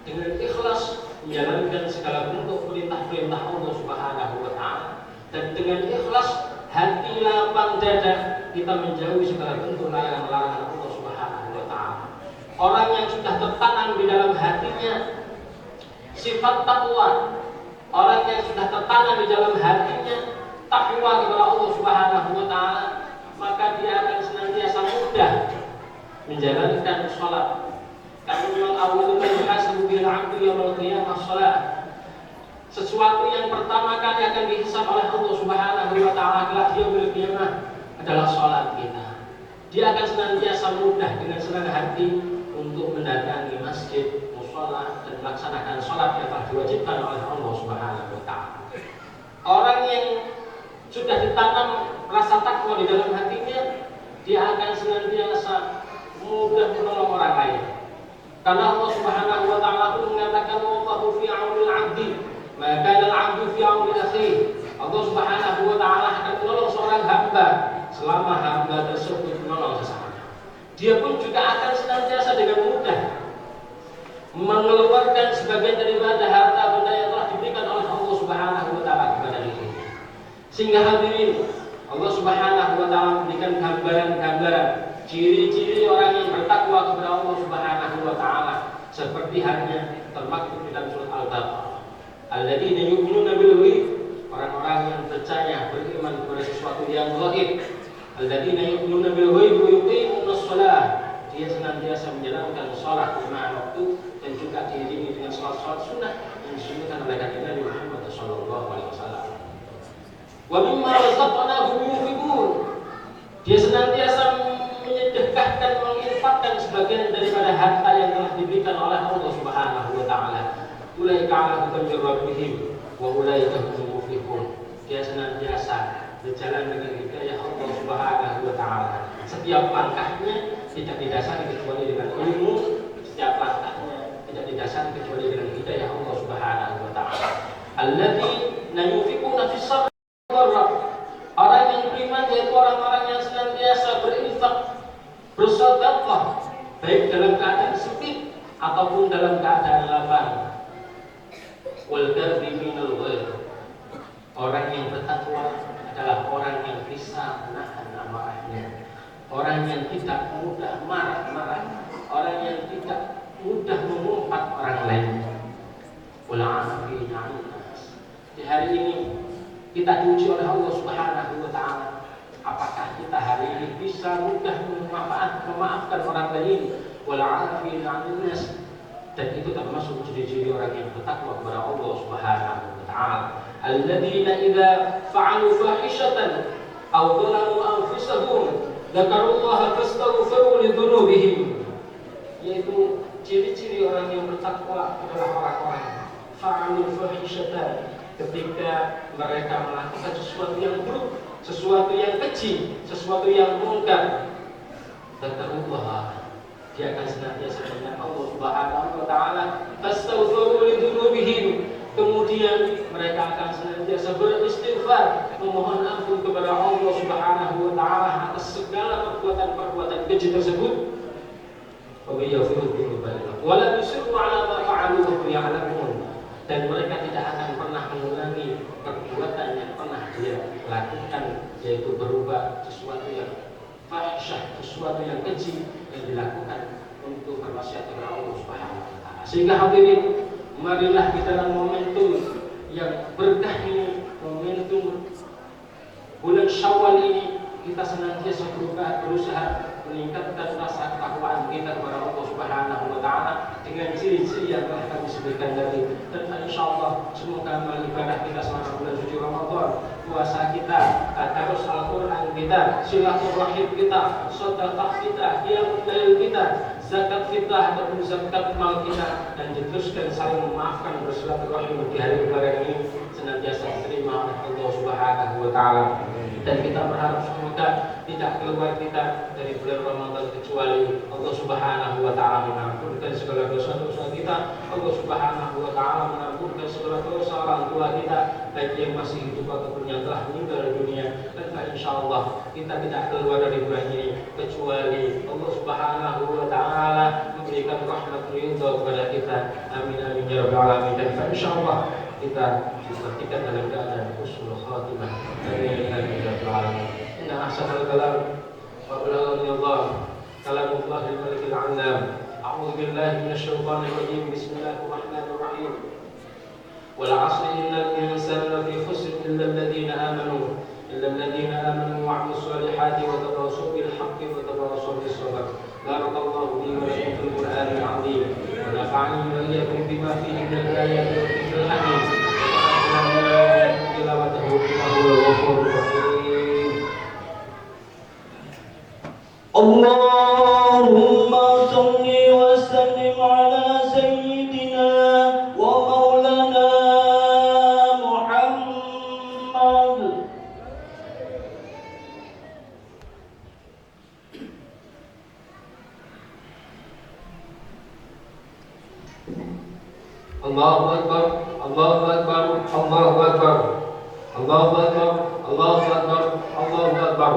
dengan ikhlas menjalankan segala bentuk perintah-perintah Allah Subhanahu wa taala, dan dengan ikhlas hati lapang dada kita menjauhi segala bentuk larangan-larangan Allah Subhanahu wa taala. Orang yang sudah tertanam di dalam hatinya sifat takwa, orang yang sudah tertanam di dalam hatinya takwa kepada Allah Subhanahu wa taala, maka dia akan senantiasa mudah menjalankan sholat. Karena memang awal yuhasabu bil 'abdi yaumil qiyamah shalah. Sesuatu yang pertama kali akan dihisab oleh Allah Subhanahu wa taala kelak yaumil qiyamah adalah sholat kita. Dia akan senantiasa mudah dengan senang hati untuk mendatangi masjid, mushola, dan melaksanakan sholat yang telah diwajibkan oleh Allah Subhanahu wa taala. Orang yang sudah ditanam rasa takwa di dalam hatinya, dia akan senantiasa mudah menolong orang lain. Karena Allah Subhanahu wa taala pun mengatakan wallahu fi 'aunil 'abdi ma kana al-'abdu fi 'auni akhihi. Allah Subhanahu wa taala akan menolong seorang hamba selama hamba tersebut menolong sesamanya. Dia pun juga akan senantiasa dengan mudah mengeluarkan sebagian daripada harta benda yang telah diberikan oleh Allah Subhanahu wa taala kepada dirinya. Sehingga hadirin, Allah Subhanahu wa taala memberikan gambaran-gambaran ciri-ciri orang yang bertakwa kepada Allah Subhanahu wa taala, seperti halnya termaktub di dalam surat Al-Baqarah. Alladzina yu'minuna bil ghaib orang-orang yang percaya beriman kepada sesuatu yang gaib. Alladzina yu'minuna bil ghaib wa yuqimunas shalah. Dia senantiasa menjalankan salat lima waktu dan juga diiringi dengan salat sunnah yang disunahkan oleh Nabi Muhammad sallallahu alaihi wasallam. Wa mimma razaqnahum yunfiqun. Dia senantiasa menyedekahkan, menginfakkan sebagian daripada harta yang telah diberikan oleh Allah Subhanahu wa taala. Ulaika ala hudan min rabbihim wa ulaika humul muflihun. Dia senantiasa berjalan dengan hidayah Allah Subhanahu wa taala. Setiap langkahnya tidak didasari kecuali dengan ilmu, setiap langkahnya tidak didasari kecuali dengan hidayah Allah Subhanahu wa taala. Alladzina yunfiquna fis sarri wad dharra. Orang yang beriman yaitu orang-orang yang senantiasa berinfak, bersedekah, baik dalam keadaan sempit ataupun dalam keadaan lapang. Wal kadhiminal ghaidh. Orang yang bertakwa adalah orang yang bisa menahan amarahnya, orang yang tidak mudah marah-marah, orang yang tidak mudah mengumpat orang lain. Wal 'afina 'anil nas. Di hari ini kita diuji oleh Allah Subhanahu wa taala. Apakah kita hari ini bisa mudah memaafkan orang lain? Wal 'afina 'anil nas. Dan itu termasuk ciri-ciri orang yang bertakwa kepada Allah Subhanahu wa taala. Alladzina idza fa'alu fahishatan aw dhalamu anfusahum dzakarullaha fastaghfiru lidzunubihim. Yaitu ciri-ciri orang yang bertakwa adalah orang-orang fa'alu fahishatan, ketika mereka melakukan sesuatu yang buruk, sesuatu yang keji, sesuatu yang mungkar, dzakarullaha, dia akan senantiasa mengingat Allah Subhanahu wa taala, fastaghfiru lidzunubihim. Kemudian mereka akan senantiasa beristighfar, memohon ampun kepada Allah Subhanahu wa taala atas segala perbuatan-perbuatan keji tersebut. Wala yusirru ala ma fa'alu wa ya'lamun. Dan mereka tidak akan pernah mengulangi perbuatan yang pernah dia lakukan, yaitu berubah sesuatu yang fahsyah, sesuatu yang keji yang dilakukan untuk bermaksiat kepada Allah Subhanahu wa taala. Sehingga hadirin, marilah kita dalam momentum yang berkah ini, momentum bulan Syawal ini, kita senantiasa berusaha meningkatkan rasa ketakwaan kita kepada Allah Subhanahu wa taala dengan ciri-ciri yang telah kami sebutkan tadi. Dan insyaallah semoga amal ibadah kita selama bulan suci Ramadan, puasa kita, terus Al-Qur'an kita, silaturahim kita, sedekah kita, qiyamul lail kita, zakat kita ataupun zakat mal kita, dan diteruskan saling memaafkan bersilaturahim di hari lebaran ini senantiasa diterima oleh Allah Subhanahu wa taala. Dan kita berharap semoga tidak keluar kita dari bulan Ramadan kecuali Allah Subhanahu wa taala mengampunkan segala dosa-dosa kita, Allah Subhanahu wa taala mengampunkan segala dosa orang tua kita, baik yang masih hidup ataupun yang telah meninggal dunia. Dan insyaallah kita tidak keluar dari bulan ini kecuali Allah Subhanahu wa taala memberikan rahmat ridha kepada kita. Amin amin ya rabbal alamin. Dan insyaallah kita dipastikan dalam keadaan husnul khatimah. Amin amin ya rabbal alamin. Inna ahsanal kalam wa balaghani Allah kalamullahil malikil alam. A'udzu billahi minasy syaithanir rajim. Bismillahirrahmanirrahim. Wal 'asri innal insana lafi khusr illa alladhina amanu wa 'amilus solihati wa tawassaw bil haqqi wa tawassaw bis sabr. Barakallahu li wa lakum fil Qur'anil 'azim wa nafa'ani wa iyyakum bima fihi min al-ayati wa dhikril hakim. Tilawatuhu innahul ghafurur rahim. Allahumma salli wa sallim ala sayyidina wa maulana Muhammad. Allahu Akbar, Allahu Akbar, Allahu Akbar, Allahu Akbar, Allahu Akbar, Allahu Akbar,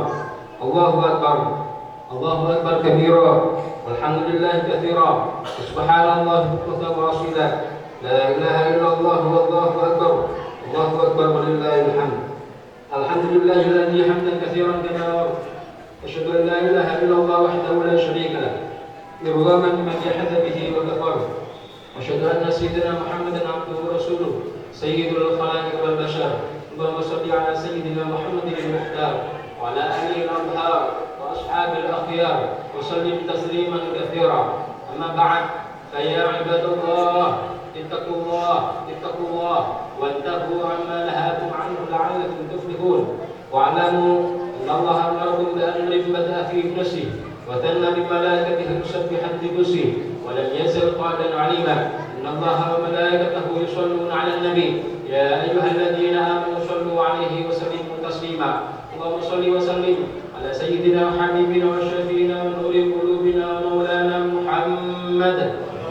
Allahu Akbar, Allahu Akbar kabira, walhamdulillah katsira, subhanallah bukratan wa asila, la ilaha illallah wallahu akbar, Allahu akbar walillahil hamd. Alhamdulillahilladzi hamdan katsiran katsira, asyhadu an la ilaha illallah wahdahu la syarika lah, irghaman liman jahada bihi wa kafara. Asyhadu anna sayyidina Muhammadan abduhu wa rasuluh, sayyidul khalaiq wal bashar, اللهم صل على سيدنا محمد المختار وعلى آله الأطهار وأصحابه الأخيار وسلم تسليما كثيرا. أما بعد، فيا عباد الله اتقوا الله وانتهوا عما نهاكم عنه لعلكم تفلحون. واعلموا أن الله أمركم بأمر بدأ فيه بنفسه وثنى بملائكته مسبحا بقدسه ولم يزل قائلا عليما إن الله وملائكته يصلون على النبي يا أيها الذين آمنوا صلوا عليه وسلموا تسليما. اللهم صل وسلم على سيدنا وحبيبنا وشفينا ونور قلوبنا ومولانا محمد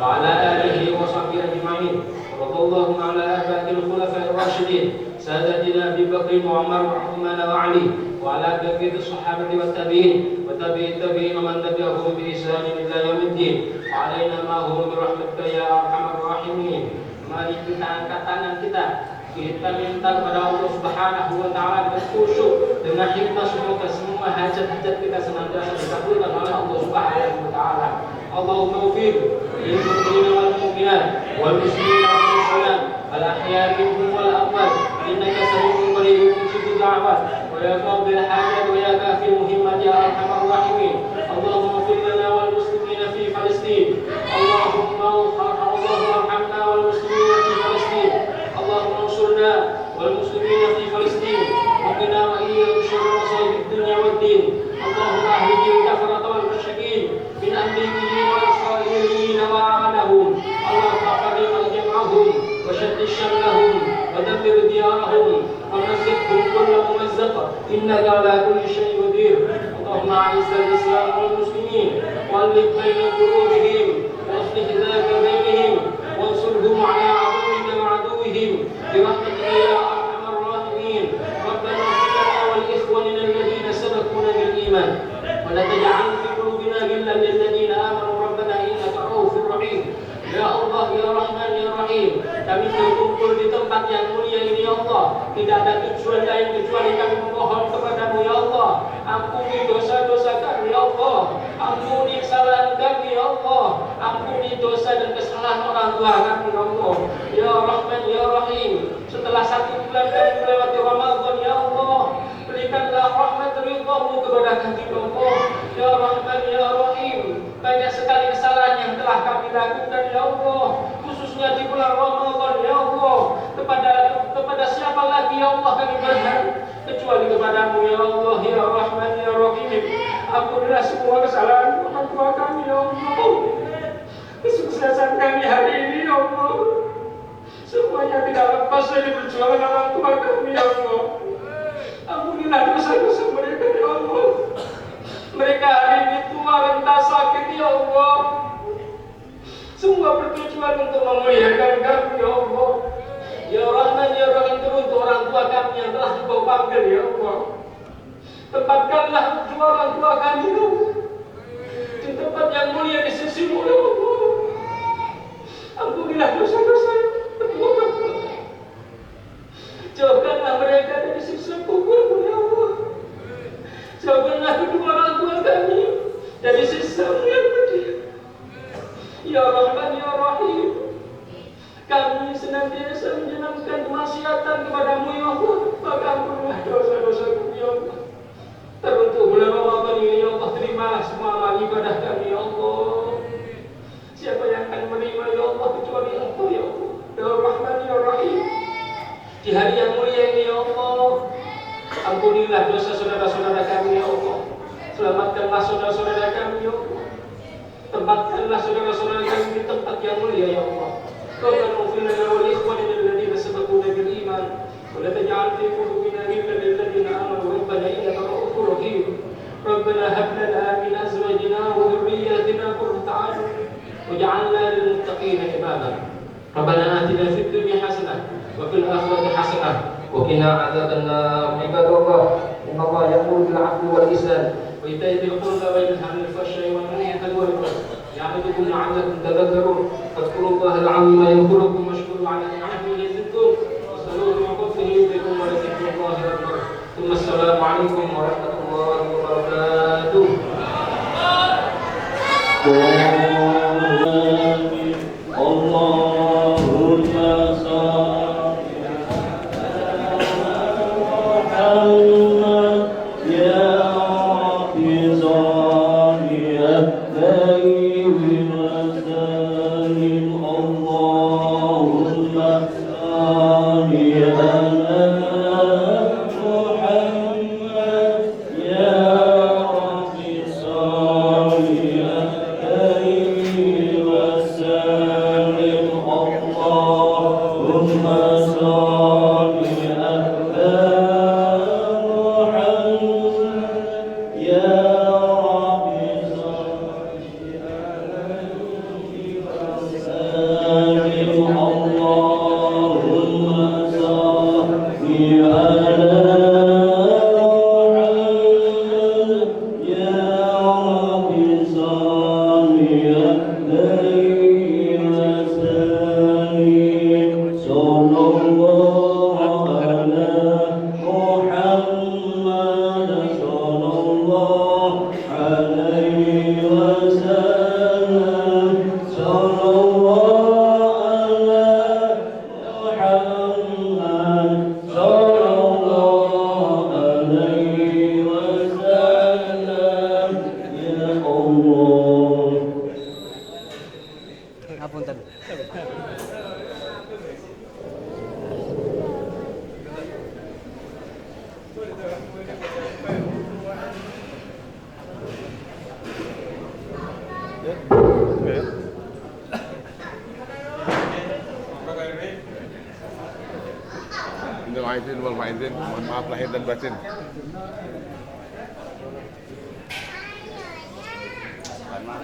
وعلى آله وصحبه أجمعين. رضي الله على آباء الخلفاء الراشدين سادتنا أبي بكر وعمر وعثمان وعلي وعلى بقية الصحابة والتابعين التابعين ومن تبعهم بإحسان إلى يوم الدين. وعلينا معهم برحمتك يا أرحم الراحمين. Mari kita angkat tangan kita minta kepada Allah Subhanahu wa taala dengan khusyuk, dengan hikmah, semoga semua hajat-hajat kita senantiasa dikabulkan oleh Allah Subhanahu wa taala. Allahumma ighfir lil mu'minina wal mu'minat wal muslimina wal muslimat al ahya'i minhum wal amwat innaka sami'un qaribun mujibud da'wat wa ya qadil hajat wa ya kafil muhimmat ya arhamar rahimin. Allahumma ighfir lana wal muslimina fi Palestin. Allahumma arhamna wal muslimina fi Palestin. اللهم انصرنا والمسلمين في فلسطين وقنا وإياهم شر مصائب الدنيا والدين. اللهم أهلك الكفرة والمشركين من أمريكيين والإسرائيليين وعانهم. اللهم فرق جمعهم وشتت شملهم ودمر ديارهم ومزقهم كل ممزق إنك على كل شيء قدير. اللهم أعز الإسلام والمسلمين وألف بين قلوبهم وأصلح ذات بينهم وانصرهم على عدوك وعدوهم برحمتك يا أرحم الراحمين. ربنا اغفر لنا ولإخواننا الذين سبقونا بالإيمان ولا تجعل في قلوبنا غلا للذين آمنوا ربنا إنك رؤوف رحيم. Ya Allah, ya Rahman, ya Rahim, kami berkumpul di tempat yang mulia ini ya Allah. Tidak ada tujuan lain kecuali kami memohon kepadamu ya Allah. Ampuni dosa-dosa kami ya Allah. Ampuni kesalahan kami ya Allah. Ampuni dosa dan kesalahan orang tua kami ya Allah. Ya Rahman, ya Rahim, setelah 1 bulan kami melewati Ramadan ya Allah, berikanlah rahmat ridhamu kepada kami ya Allah. Ya Rahman, ya Rahim, banyak sekali kesalahan yang telah kami lakukan ya Allah, khususnya di bulan Ramadan ya Allah. Kepada siapa lagi ya Allah kami berharap kecuali kepadamu ya Allah. Ya Rahman, ya Rahim, ampunilah semua kesalahan orang tua kami ya Allah. Kesuksesan kami hari ini ya Allah, semuanya tidak lepas dari perjuangan orang tua kami ya Allah. Ampunilah dosa-dosa mereka ya Allah. Mereka hari ini tua renta sakit ya Allah. Semua bertujuan untuk memuliakan kami ya Allah. Ya Rahman, ya Rahim, untuk orang tua kami yang telah Engkau panggil ya Allah. Tempatkanlah jiwa orang tua kami ya Allah di tempat yang mulia di sisi-Mu ya Allah. Ampunilah dosa-dosa perbuatan mereka. Jauhkanlah mereka dari siksa kubur ya Allah. Jauhkanlah kedua orang tua kami dari siksa yang pedih. Ya Rahman, ya Rahim, kami senantiasa menyenangkan kemaksiatan kepadamu ya Allah. Maka ampunilah dosa-dosa kami ya Allah. Teruntuk bulan Ramadan ini ya Allah, terimalah semua amal ibadah kami ya Allah. Siapa yang akan menerima ya Allah kecuali Engkau ya Allah. Ya Rahman, ya Rahim, di hari yang mulia ini ya Allah, ampunilah dosa saudara-saudara kami ya Allah. Selamatkanlah saudara-saudara kami ya Allah. Tempatkanlah saudara-saudara kami di tempat yang mulia ya Allah. Rabbana ighfir lana wa li ikhwanina alladhina sabaquna bil iman wa la taj'al fi qulubina ghillan lil ladzina amanu rabbana innaka ra'ufur rahim. Rabbana hab lana min azwajina wa dhurriyyatina qurrata a'yun waj'alna lil muttaqina imama. Rabbana atina fid dunya hasanah wa fil akhirati hasanah wa qina adzaban nar. Ibadallah, inna Allah ya'muru bil 'adli wal ihsan وإيتاء ذي القربى وينهى عن الفحشاء والمنكر والبغي يعظكم لعلكم تذكرون. فاذكروا الله العظيم يذكركم واشكروا على نعمه يزدكم واسألوه من فضله يزدكم ولذكر الله أكبر. ثم السلام عليكم ورحمة الله وبركاته. Allahumma salli عليه وسلم صلى الله على محمد صلى الله عليه وسلم يا الله. Ngapunten. Minal aidin wal faizin, mohon maaf lahir dan batin. Karena